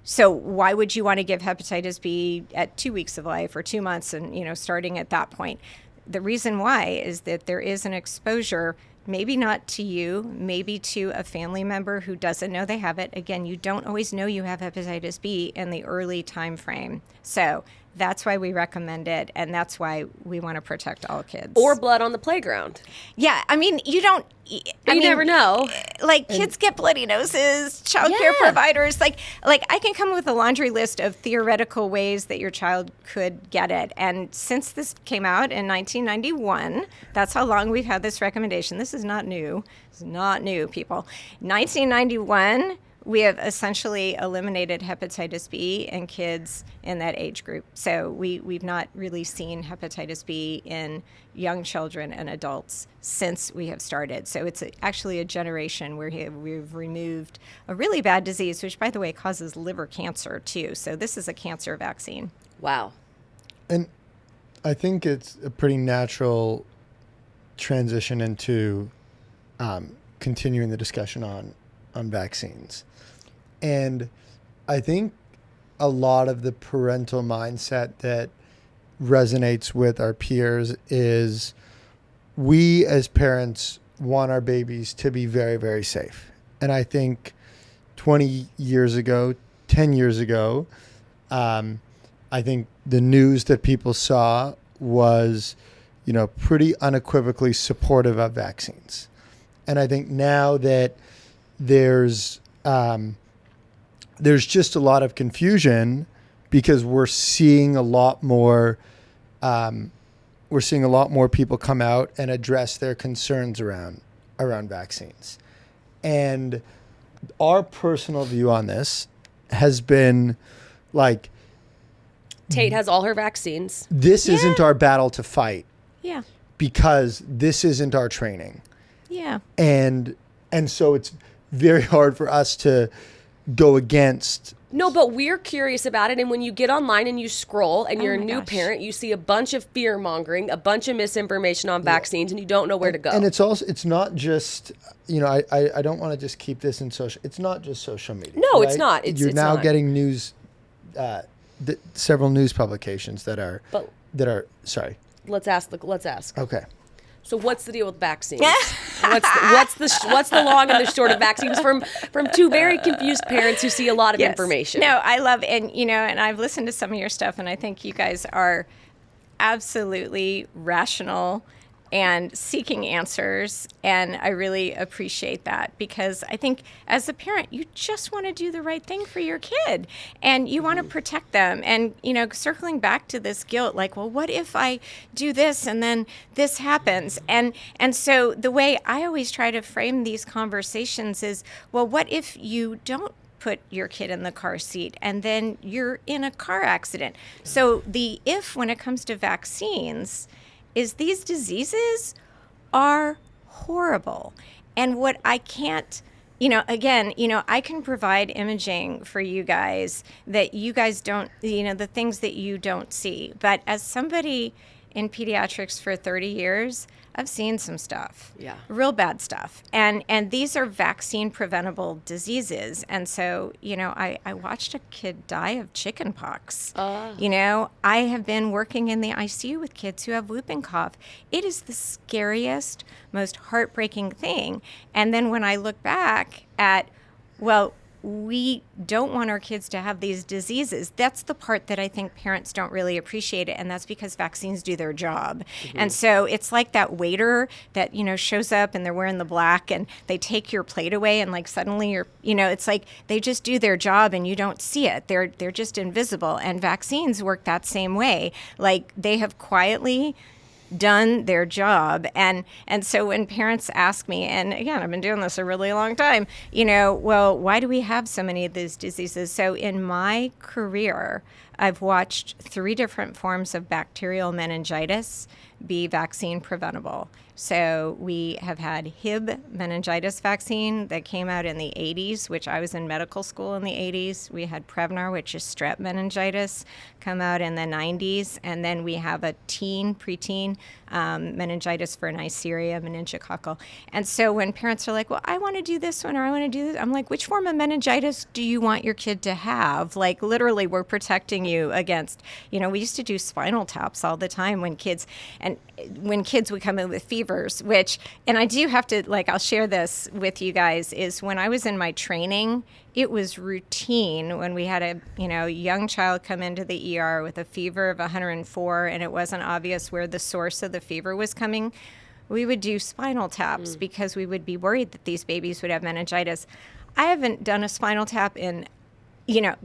So why would you want to give hepatitis B at 2 weeks of life or 2 months and, starting at that point? The reason why is that there is an exposure maybe not to you, maybe to a family member who doesn't know they have it. Again, you don't always know you have hepatitis B in the early time frame. So that's why we recommend it, and that's why we want to protect all kids. Or blood on the playground. Yeah, I mean, you never know. Like, kids get bloody noses, child care providers. Like I can come with a laundry list of theoretical ways that your child could get it. And since this came out in 1991, that's how long we've had this recommendation. This is not new. It's not new, people. 1991, we have essentially eliminated hepatitis B in kids in that age group. So we've not really seen hepatitis B in young children and adults since we have started. So it's actually a generation where we've removed a really bad disease, which, by the way, causes liver cancer, too. So this is a cancer vaccine. Wow. And I think it's a pretty natural transition into continuing the discussion on vaccines. And I think a lot of the parental mindset that resonates with our peers is we as parents want our babies to be very, very safe. And I think 20 years ago, 10 years ago, I think the news that people saw was, pretty unequivocally supportive of vaccines. And I think now that there's just a lot of confusion because we're seeing a lot more people come out and address their concerns around vaccines. And our personal view on this has been like, Tate has all her vaccines. This isn't our battle to fight. Yeah. Because this isn't our training. Yeah. And so it's very hard for us to go against. No, but we're curious about it. And when you get online and you scroll and you're a new parent, you see a bunch of fear mongering, a bunch of misinformation on vaccines, and you don't know where to go. And it's not just, I don't want to just keep this in social. It's not just social media. No, right? it's not. You're now getting news, several news publications that are sorry. Let's ask. Okay. So what's the deal with vaccines? what's the long and the short of vaccines from two very confused parents who see a lot of information? No, I love, and I've listened to some of your stuff, and I think you guys are absolutely rational and seeking answers, and I really appreciate that, because I think as a parent, you just want to do the right thing for your kid, and you want to protect them. And circling back to this guilt, like, well, what if I do this and then this happens? And so the way I always try to frame these conversations is, well, what if you don't put your kid in the car seat and then you're in a car accident? So the if, when it comes to vaccines, is these diseases are horrible. And what I can't, I can provide imaging for you guys that you guys don't, the things that you don't see. But as somebody in pediatrics for 30 years, I've seen some stuff. Yeah. Real bad stuff. And these are vaccine preventable diseases. And so, I watched a kid die of chicken pox. I have been working in the ICU with kids who have whooping cough. It is the scariest, most heartbreaking thing. And then when I look back at, well, we don't want our kids to have these diseases. That's the part that I think parents don't really appreciate it, and that's because vaccines do their job. Mm-hmm. And so it's like that waiter that, shows up and they're wearing the black and they take your plate away and like suddenly you're, it's like they just do their job and you don't see it. They're just invisible. And vaccines work that same way. Like they have quietly done their job. And so when parents ask me, and again, I've been doing this a really long time, well, why do we have so many of these diseases? So in my career, I've watched 3 different forms of bacterial meningitis be vaccine preventable. So we have had Hib meningitis vaccine that came out in the 80s, which I was in medical school in the 80s. We had Prevnar, which is strep meningitis, come out in the 90s. And then we have a preteen meningitis for Neisseria meningococcal. And so when parents are like, well, I want to do this one or I want to do this, I'm like, which form of meningitis do you want your kid to have? Like literally we're protecting you against, we used to do spinal taps all the time when kids would come in with fever fevers, and I do have to, I'll share this with you guys, is when I was in my training, it was routine when we had a young child come into the ER with a fever of 104 and it wasn't obvious where the source of the fever was coming. We would do spinal taps because we would be worried that these babies would have meningitis. I haven't done a spinal tap in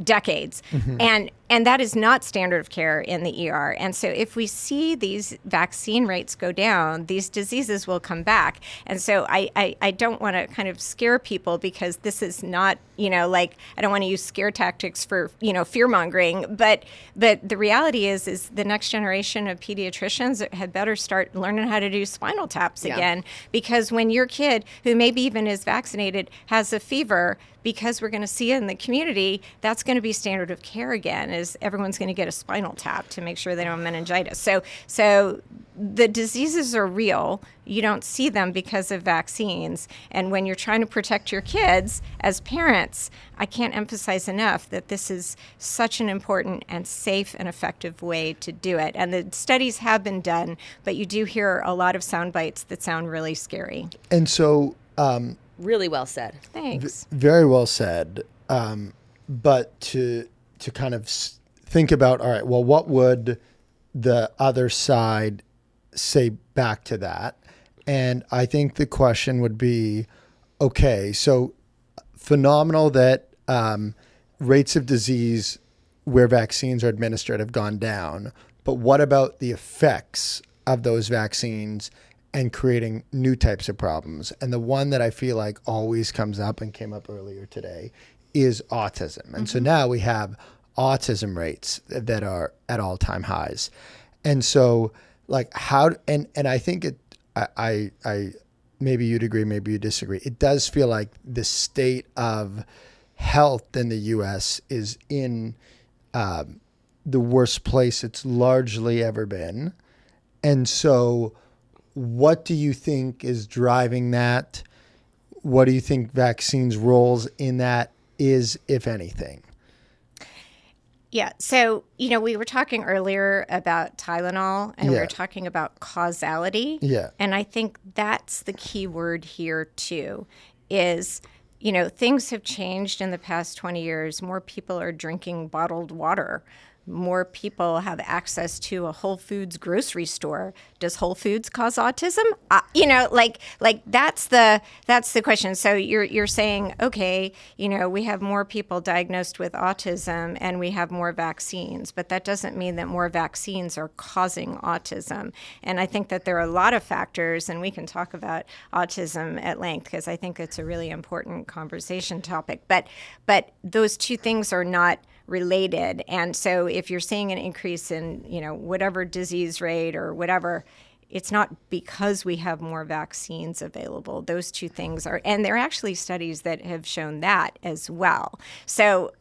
decades. Mm-hmm. And that is not standard of care in the ER. And so if we see these vaccine rates go down, these diseases will come back. And so I don't want to kind of scare people, because this is not, I don't want to use scare tactics for, fear mongering. But the reality is the next generation of pediatricians had better start learning how to do spinal taps again. Because when your kid, who maybe even is vaccinated, has a fever, because we're going to see it in the community, that's going to be standard of care again, is everyone's going to get a spinal tap to make sure they don't have meningitis. So the diseases are real. You don't see them because of vaccines. And when you're trying to protect your kids as parents, I can't emphasize enough that this is such an important and safe and effective way to do it. And the studies have been done, but you do hear a lot of sound bites that sound really scary. And so... really well said. Thanks. Very well said. But to kind of think about, all right, well, what would the other side say back to that? And I think the question would be, okay, so phenomenal that rates of disease where vaccines are administered have gone down, but what about the effects of those vaccines and creating new types of problems? And the one that I feel like always comes up and came up earlier today is autism. And so now we have autism rates that are at all-time highs. And so and I think I maybe you'd agree, maybe you disagree. It does feel like the state of health in the US is in the worst place it's largely ever been. And so what do you think is driving that? What do you think vaccines' roles in that is, if anything? Yeah. So, we were talking earlier about Tylenol, and we were talking about causality. Yeah. And I think that's the key word here too, is, things have changed in the past 20 years. More people are drinking bottled water. More people have access to a Whole Foods grocery store. Does Whole Foods cause autism? That's the question. So you're saying, okay, we have more people diagnosed with autism and we have more vaccines, but that doesn't mean that more vaccines are causing autism. And I think that there are a lot of factors, and we can talk about autism at length because I think it's a really important conversation topic. But those two things are not related. And so if you're seeing an increase in, whatever disease rate or whatever, it's not because we have more vaccines available. Those two things are, and there are actually studies that have shown that as well. So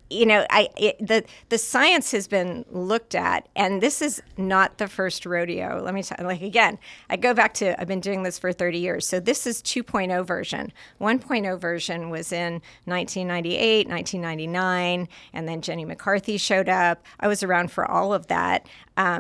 the science has been looked at, and this is not the first rodeo. Let me tell you, again, I go back to, I've been doing this for 30 years. So this is 2.0 version. 1.0 version was in 1998, 1999, and then Jenny McCarthy showed up. I was around for all of that.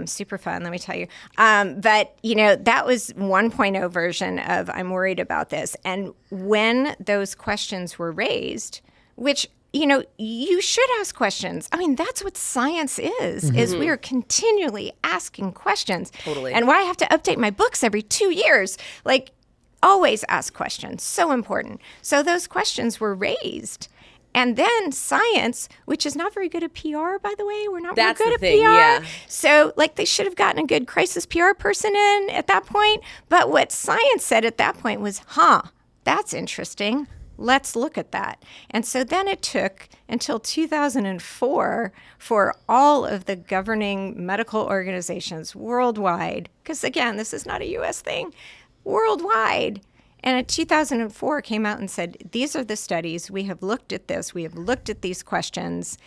Super fun, let me tell you. But that was 1.0 version of I'm worried about this. And when those questions were raised, which you should ask questions. I mean, that's what science is we are continually asking questions. Totally. And why I have to update my books every 2 years, always ask questions. So important. So those questions were raised. And then science, which is not very good at PR, by the way. We're not very good at PR. Yeah. So they should have gotten a good crisis PR person in at that point. But what science said at that point was, that's interesting. Let's look at that. And so then it took until 2004 for all of the governing medical organizations worldwide, because again, this is not a U.S. thing, worldwide. And in 2004 came out and said, these are the studies. We have looked at this. We have looked at these questions.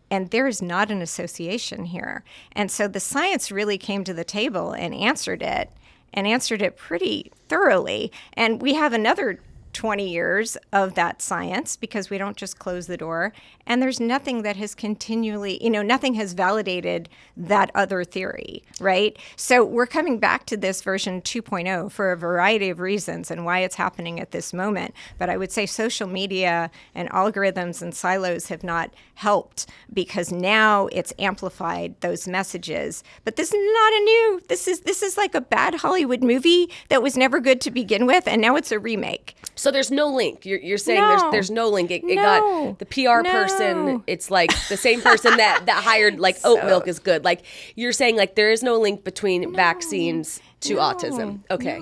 And there is not an association here. And so the science really came to the table and answered it pretty thoroughly. And we have another 20 years of that science because we don't just close the door. And there's nothing that has continually, nothing has validated that other theory, right? So we're coming back to this version 2.0 for a variety of reasons and why it's happening at this moment. But I would say social media and algorithms and silos have not helped because now it's amplified those messages. But this is not a new, this is like a bad Hollywood movie that was never good to begin with, and now it's a remake. So there's no link. You're saying there's no link. It got the PR person. It's like the same person that hired like oat milk is good. Like you're saying like there is no link between vaccines to autism. Okay.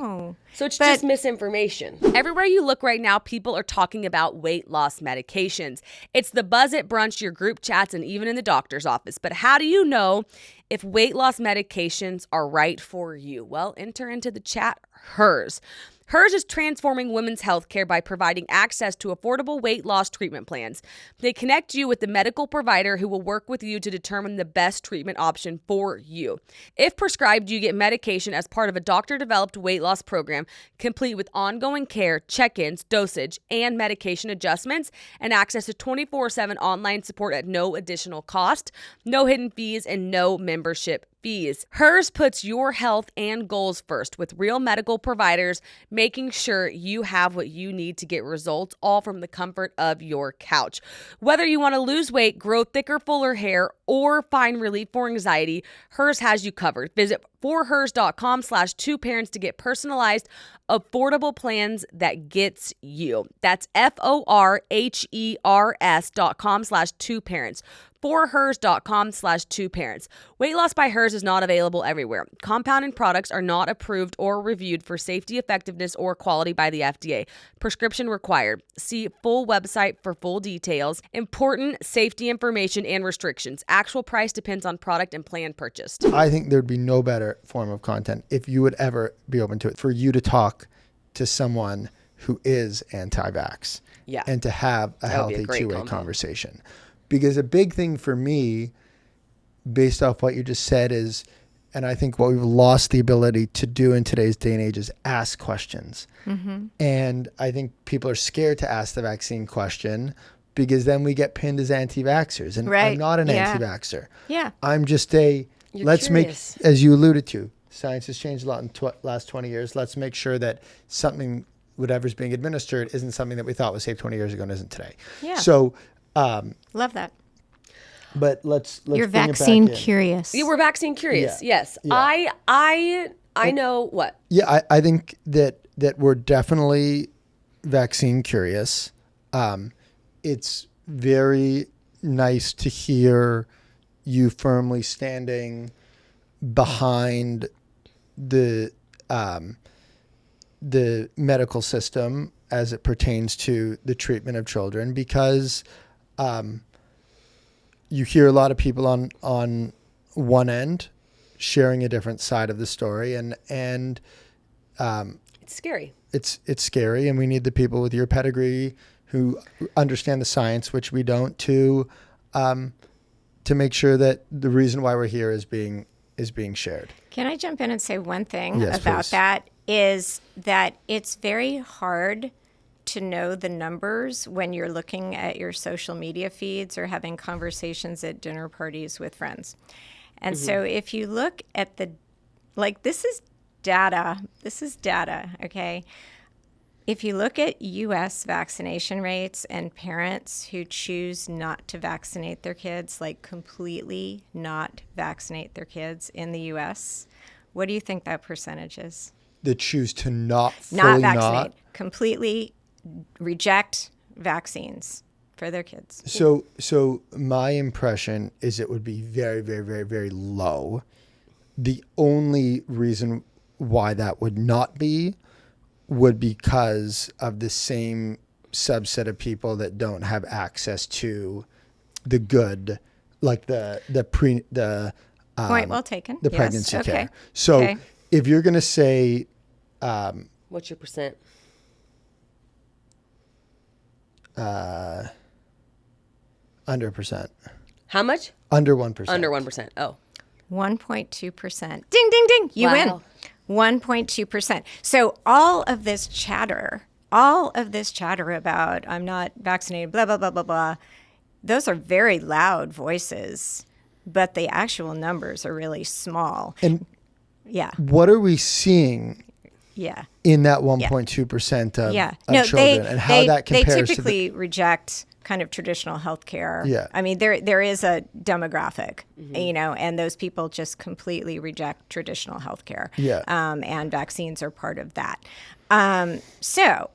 So it's just misinformation. Everywhere you look right now, people are talking about weight loss medications. It's the buzz at brunch, your group chats, and even in the doctor's office. But how do you know if weight loss medications are right for you? Well, enter into the chat HERS. HERS is transforming women's healthcare by providing access to affordable weight loss treatment plans. They connect you with the medical provider who will work with you to determine the best treatment option for you. If prescribed, you get medication as part of a doctor-developed weight loss program, complete with ongoing care, check-ins, dosage, and medication adjustments, and access to 24/7 online support at no additional cost, no hidden fees, and no membership fees. HERS puts your health and goals first with real medical providers, making sure you have what you need to get results, all from the comfort of your couch. Whether you want to lose weight, grow thicker, fuller hair, or find relief for anxiety, HERS has you covered. Visit forhers.com/2parents to get personalized, affordable plans that gets you. That's forhers.com/2parents. forhers.com/2parents. Weight loss by HERS is not available everywhere. Compounded products are not approved or reviewed for safety, effectiveness, or quality by the FDA. Prescription required. See full website for full details. Important safety information and restrictions. Actual price depends on product and plan purchased. I think there'd be no better form of content if you would ever be open to it, for you to talk to someone who is anti-vax and to have a healthy two-way conversation. Because a big thing for me, based off what you just said, is, and I think what we've lost the ability to do in today's day and age, is ask questions. Mm-hmm. And I think people are scared to ask the vaccine question because then we get pinned as anti-vaxxers. And I'm not an anti-vaxxer. Yeah. I'm just let's curious. Make, as you alluded to, science has changed a lot in the last 20 years. Let's make sure that whatever's being administered isn't something that we thought was safe 20 years ago and isn't today. Yeah. So, love that. But let's You're vaccine curious. You were vaccine curious. Yeah. Yes. Yeah. I know what. Yeah, I think that we're definitely vaccine curious. It's very nice to hear you firmly standing behind the medical system as it pertains to the treatment of children, because you hear a lot of people on one end sharing a different side of the story, and it's scary. It's scary, and we need the people with your pedigree who understand the science, which we don't, to make sure that the reason why we're here is being shared. Can I jump in and say one thing about that? Is that it's very hard to know the numbers when you're looking at your social media feeds or having conversations at dinner parties with friends. And so if you look at this is data, okay? If you look at U.S. vaccination rates and parents who choose not to vaccinate their kids, like completely not vaccinate their kids in the U.S., what do you think that percentage is? That choose to not vaccinate, completely reject vaccines for their kids. So my impression is it would be very, very, very, very low. The only reason why that would not be would because of the same subset of people that don't have access to the good, like the point well taken. The pregnancy care. So if you're going to say, what's your percent? Under 1%. How much? Under 1%. Under 1%. Oh. 1.2%. Ding, ding, ding. You win. 1.2%. So all of this chatter all of this chatter about I'm not vaccinated, blah, blah, blah, blah, blah, those are very loud voices, but the actual numbers are really small. And yeah. What are we seeing in that 1.2% of children and how that compares they typically reject kind of traditional health care. Yeah. I mean, there is a demographic, and those people just completely reject traditional health care. Yeah. And vaccines are part of that. So,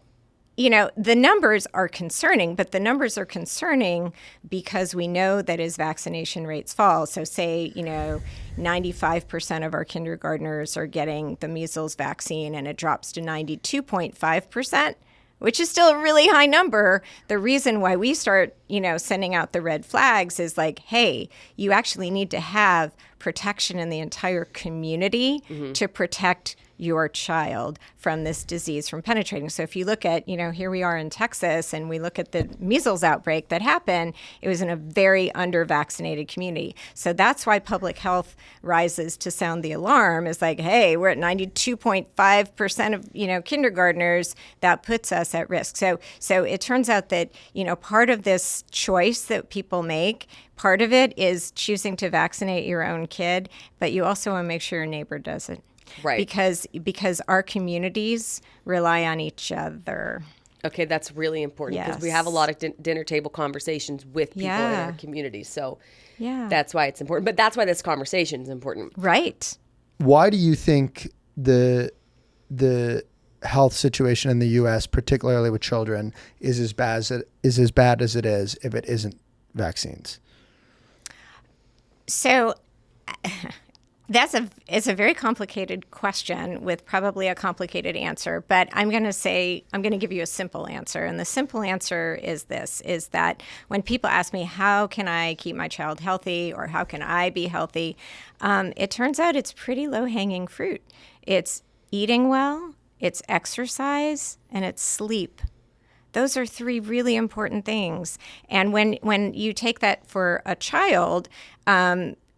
the numbers are concerning, but the numbers are concerning because we know that as vaccination rates fall, so say, 95% of our kindergartners are getting the measles vaccine and it drops to 92.5%, which is still a really high number. The reason why we start, sending out the red flags is like, hey, you actually need to have protection in the entire community to protect your child from this disease from penetrating. So if you look at, here we are in Texas and we look at the measles outbreak that happened, it was in a very under-vaccinated community. So that's why public health rises to sound the alarm is like, hey, we're at 92.5% of, kindergartners. That puts us at risk. So it turns out that, part of this choice that people make, part of it is choosing to vaccinate your own kid, but you also want to make sure your neighbor does it. Right. Because our communities rely on each other. Okay, that's really important because we have a lot of dinner table conversations with people in our community. So that's why it's important. But that's why this conversation is important. Right. Why do you think the health situation in the U.S., particularly with children, is as bad as it is if it isn't vaccines? So it's a very complicated question with probably a complicated answer, but I'm going to give you a simple answer. And the simple answer is this, is that when people ask me, how can I keep my child healthy or how can I be healthy? It turns out it's pretty low-hanging fruit. It's eating well, it's exercise, and it's sleep. Those are three really important things. And when you take that for a child,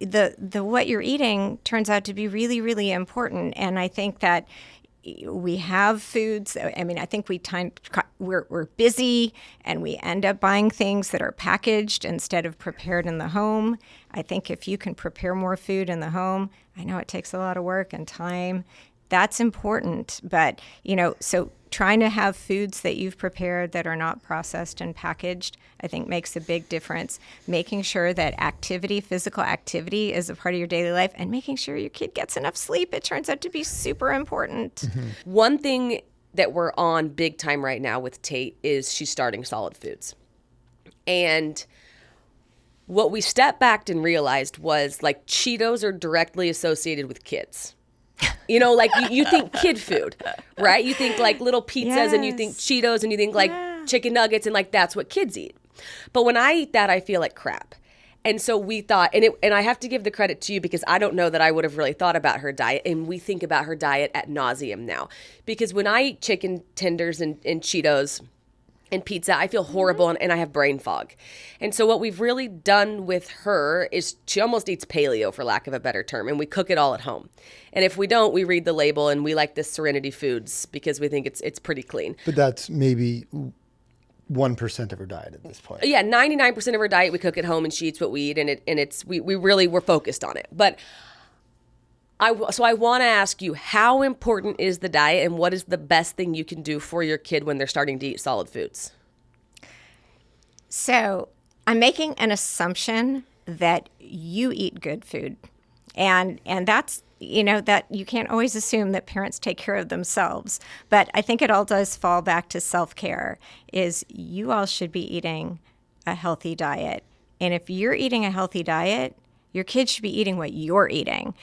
the what you're eating turns out to be really, really important. And I think that we have foods. I mean, I think we're busy and we end up buying things that are packaged instead of prepared in the home. I think if you can prepare more food in the home, I know it takes a lot of work and time. That's important. But, so trying to have foods that you've prepared that are not processed and packaged, I think makes a big difference. Making sure that physical activity is a part of your daily life and making sure your kid gets enough sleep, it turns out to be super important. Mm-hmm. One thing that we're on big time right now with Tate is she's starting solid foods. And what we stepped back and realized was like Cheetos are directly associated with kids. Like you think kid food, right? You think like little pizzas and you think Cheetos and you think like chicken nuggets and like that's what kids eat. But when I eat that, I feel like crap. And so we thought, and I have to give the credit to you because I don't know that I would have really thought about her diet. And we think about her diet ad nauseum now. Because when I eat chicken tenders and Cheetos and pizza, I feel horrible and I have brain fog. And so what we've really done with her is she almost eats paleo, for lack of a better term, and we cook it all at home. And if we don't, we read the label and we like the Serenity Foods because we think it's pretty clean. But that's maybe 1% of her diet at this point. Yeah, 99% of her diet we cook at home and she eats what we eat, and we really were focused on it. But I want to ask you, how important is the diet and what is the best thing you can do for your kid when they're starting to eat solid foods? So I'm making an assumption that you eat good food. And that's, that you can't always assume that parents take care of themselves. But I think it all does fall back to self-care, is you all should be eating a healthy diet. And if you're eating a healthy diet, your kids should be eating what you're eating.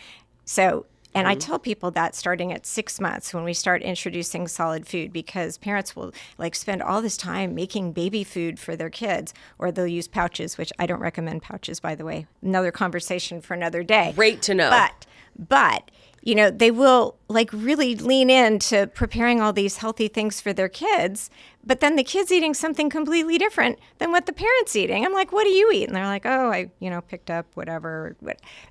So, and I tell people that starting at 6 months when we start introducing solid food, because parents will like spend all this time making baby food for their kids, or they'll use pouches, which I don't recommend pouches, by the way. Another conversation for another day. Great to know. But they will like really lean into preparing all these healthy things for their kids, but then the kid's eating something completely different than what the parent's eating. I'm like, what do you eat? And they're like, oh, I, picked up whatever.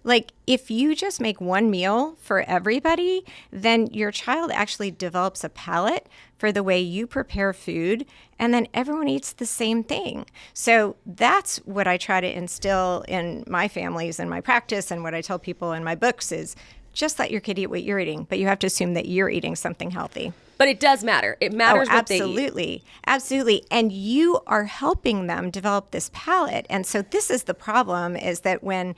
Like, if you just make one meal for everybody, then your child actually develops a palate for the way you prepare food, and then everyone eats the same thing. So that's what I try to instill in my families and my practice, and what I tell people in my books is just let your kid eat what you're eating, but you have to assume that you're eating something healthy. But it does matter. It matters what they eat. Absolutely. Absolutely. And you are helping them develop this palate. And so this is the problem, is that when,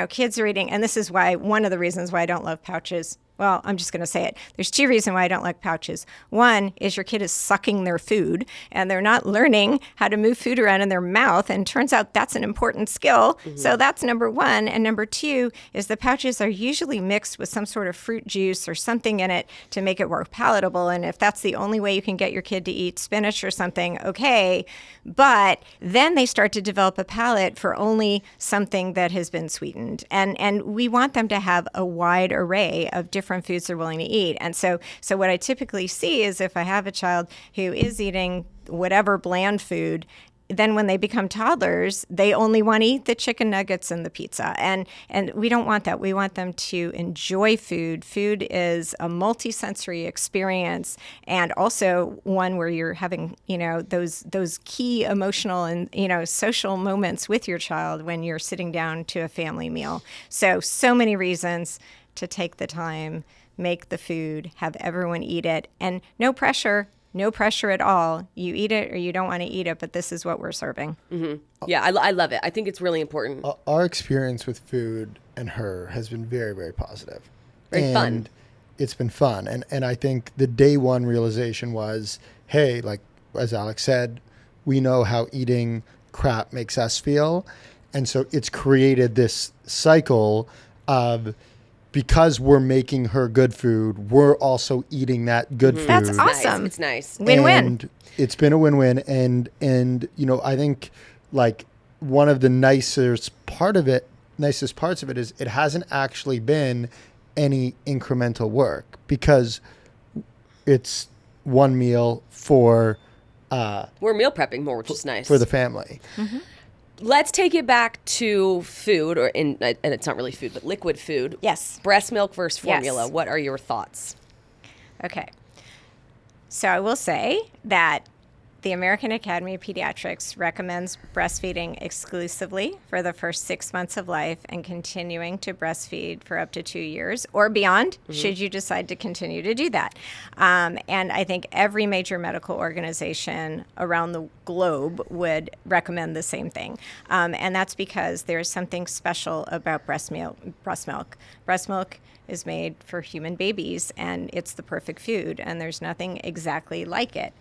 kids are eating, and this is why one of the reasons why I don't love pouches. Well, I'm just going to say it. There's two reasons why I don't like pouches. One is your kid is sucking their food and they're not learning how to move food around in their mouth. And turns out that's an important skill. Mm-hmm. So that's number one. And number two is the pouches are usually mixed with some sort of fruit juice or something in it to make it more palatable. And if that's the only way you can get your kid to eat spinach or something, okay. But then they start to develop a palate for only something that has been sweetened. And we want them to have a wide array of different foods they're willing to eat. And so what I typically see is if I have a child who is eating whatever bland food, then when they become toddlers, they only want to eat the chicken nuggets and the pizza. And we don't want that. We want them to enjoy food. Food is a multisensory experience, and also one where you're having, those key emotional and, social moments with your child when you're sitting down to a family meal. So many reasons to take the time, make the food, have everyone eat it, and no pressure at all. You eat it or you don't want to eat it, but this is what we're serving. Mm-hmm. Yeah, I love it. I think it's really important. Our experience with food and her has been very, very positive. Very fun. It's been fun. And I think the day one realization was, hey, like as Alex said, we know how eating crap makes us feel. And so it's created this cycle of, because we're making her good food, we're also eating that good food. That's awesome. It's nice. Win-win. And it's been a win-win. And I think like one of the nicest parts of it is it hasn't actually been any incremental work, because it's one meal for we're meal prepping more, which is nice for the family. Mm-hmm. Let's take it back to food, and it's not really food, but liquid food. Yes. Breast milk versus formula. Yes. What are your thoughts? Okay. So I will say that the American Academy of Pediatrics recommends breastfeeding exclusively for the first 6 months of life and continuing to breastfeed for up to 2 years or beyond, should you decide to continue to do that. And I think every major medical organization around the globe would recommend the same thing. And that's because there's something special about breast milk. Breast milk is made for human babies, and it's the perfect food, and there's nothing exactly like it.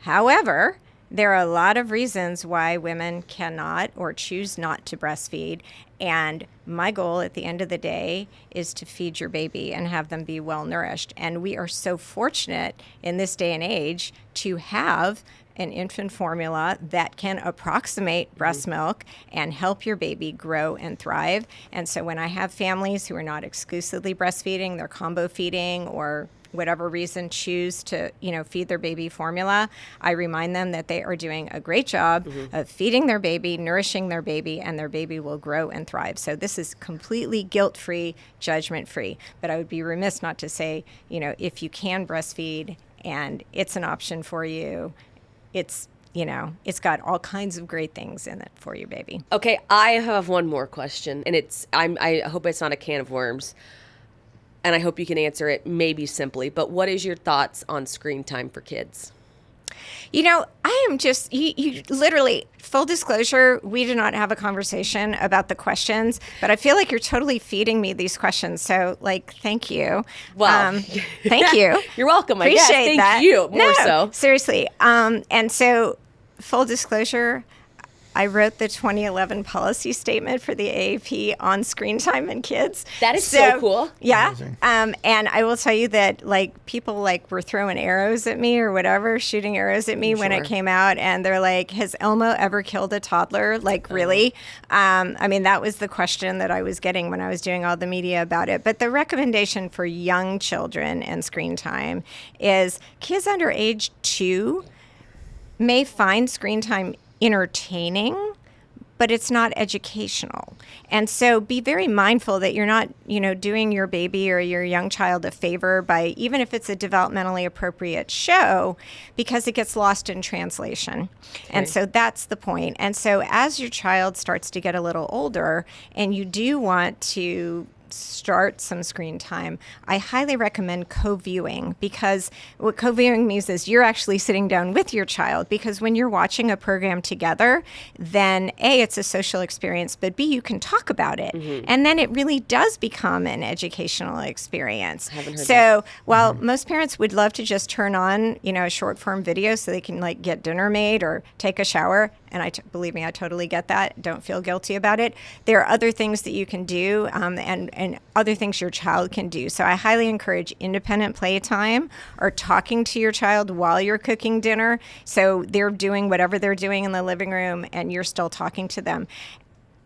However, there are a lot of reasons why women cannot or choose not to breastfeed. And my goal at the end of the day is to feed your baby and have them be well nourished. And we are so fortunate in this day and age to have an infant formula that can approximate breast milk and help your baby grow and thrive. And so when I have families who are not exclusively breastfeeding, they're combo feeding or whatever reason choose to, feed their baby formula, I remind them that they are doing a great job of feeding their baby, nourishing their baby, and their baby will grow and thrive. So this is completely guilt-free, judgment-free. But I would be remiss not to say, if you can breastfeed and it's an option for you, it's got all kinds of great things in it for your baby. Okay, I have one more question, and I hope it's not a can of worms. And I hope you can answer it maybe simply, but what is your thoughts on screen time for kids? I am just, you literally, full disclosure, we did not have a conversation about the questions, but I feel like you're totally feeding me these questions. So, thank you. Well, thank you. You're welcome, I guess. Appreciate that. Thank you, more so. Seriously. And so, full disclosure, I wrote the 2011 policy statement for the AAP on screen time in kids. That is so cool. Yeah. And I will tell you that like people like were throwing arrows at me or whatever, shooting arrows at me when it came out. And they're like, has Elmo ever killed a toddler? Like, really? I mean, that was the question that I was getting when I was doing all the media about it. But the recommendation for young children and screen time is kids under age 2 may find screen time entertaining, but it's not educational. And so be very mindful that you're not, doing your baby or your young child a favor by, even if it's a developmentally appropriate show, because it gets lost in translation. Okay. And so that's the point. And so as your child starts to get a little older and you do want to start some screen time, I highly recommend co-viewing, because what co-viewing means is you're actually sitting down with your child, because when you're watching a program together, then A, it's a social experience, but B, you can talk about it. Mm-hmm. And then it really does become an educational experience. So while most parents would love to just turn on, a short form video so they can like get dinner made or take a shower, and believe me, I totally get that. Don't feel guilty about it. There are other things that you can do, and other things your child can do. So I highly encourage independent playtime or talking to your child while you're cooking dinner. So they're doing whatever they're doing in the living room and you're still talking to them.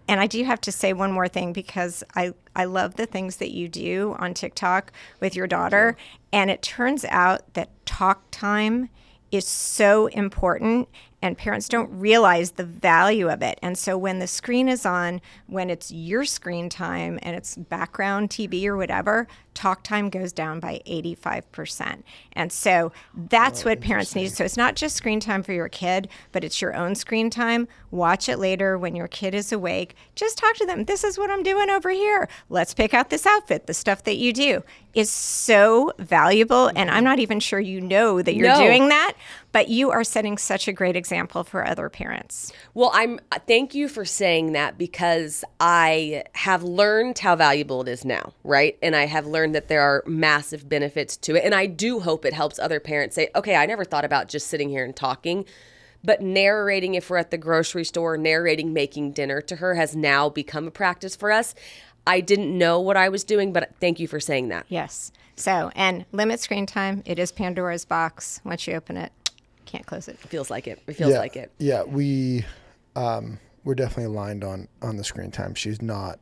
And I do have to say one more thing, because I love the things that you do on TikTok with your daughter. And it turns out that talk time is so important, and parents don't realize the value of it. And so when the screen is on, when it's your screen time and it's background TV or whatever, talk time goes down by 85%. And so that's what parents need. So it's not just screen time for your kid, but it's your own screen time. Watch it later when your kid is awake. Just talk to them. This is what I'm doing over here. Let's pick out this outfit. The stuff that you do is so valuable. And I'm not even sure that you're doing that, but you are setting such a great example for other parents. Well, thank you for saying that, because I have learned how valuable it is now, right? And I have learned that there are massive benefits to it. And I do hope it helps other parents say, okay, I never thought about just sitting here and talking, but narrating, if we're at the grocery store, narrating making dinner to her has now become a practice for us. I didn't know what I was doing, but thank you for saying that. Yes. So, and limit screen time. It is Pandora's box. Once you open it, can't close it. It feels like it. It feels like it. Yeah, we're definitely aligned on the screen time. She's not.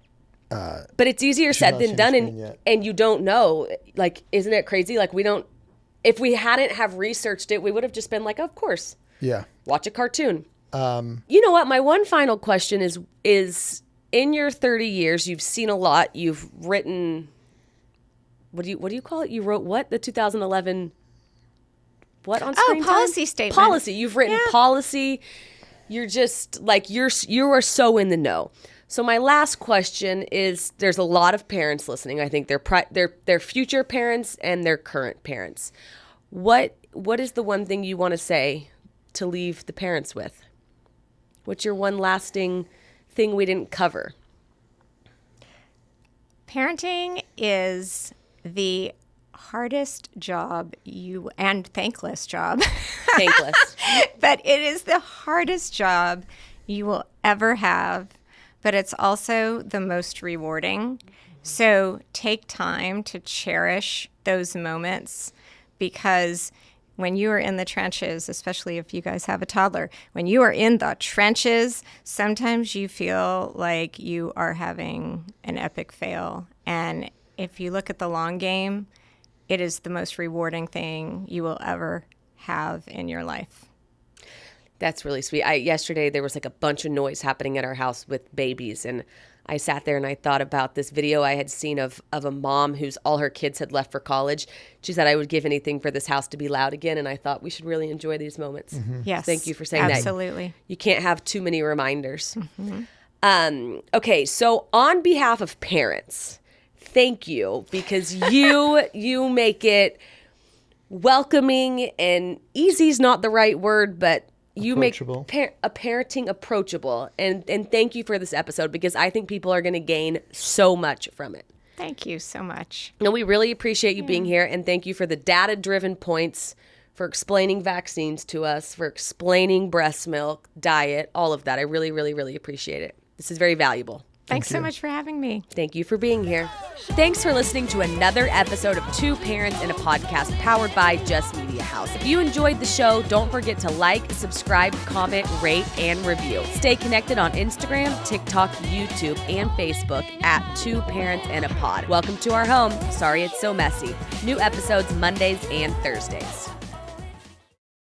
But it's easier said than done, and you don't know. Like, isn't it crazy? Like, if we hadn't have researched it, we would have just been like, of course. Yeah. Watch a cartoon. You know what? My one final question is in your 30 years, you've seen a lot. You've written. What do you call it? You wrote what? The 2011. What on screen time? Policy statement. Policy. You've written policy. You're just like you are so in the know. So my last question is: there's a lot of parents listening. I think they're future parents and they're current parents. What is the one thing you want to say to leave the parents with? What's your one lasting thing we didn't cover? Parenting is the hardest job and thankless job. Thankless. But it is the hardest job you will ever have, but it's also the most rewarding. So take time to cherish those moments, because when you are in the trenches, especially if you guys have a toddler, when you are in the trenches, sometimes you feel like you are having an epic fail. And if you look at the long game, it is the most rewarding thing you will ever have in your life. That's really sweet. Yesterday there was like a bunch of noise happening at our house with babies, and I sat there and I thought about this video I had seen of a mom whose all her kids had left for college. She said, I would give anything for this house to be loud again, and I thought we should really enjoy these moments. Mm-hmm. Yes. Thank you for saying absolutely. That. You can't have too many reminders. Mm-hmm. Okay, so on behalf of parents, thank you, because you make it welcoming, and easy is not the right word, but you make parenting approachable. And thank you for this episode, because I think people are going to gain so much from it. Thank you so much. And we really appreciate you being here, and thank you for the data-driven points for explaining vaccines to us, for explaining breast milk, diet, all of that. I really, really, really appreciate it. This is very valuable. Thanks so much for having me. Thank you for being here. Thanks for listening to another episode of Two Parents in a Podcast powered by Just Media House. If you enjoyed the show, don't forget to like, subscribe, comment, rate, and review. Stay connected on Instagram, TikTok, YouTube, and Facebook at Two Parents in a Pod. Welcome to our home. Sorry it's so messy. New episodes Mondays and Thursdays.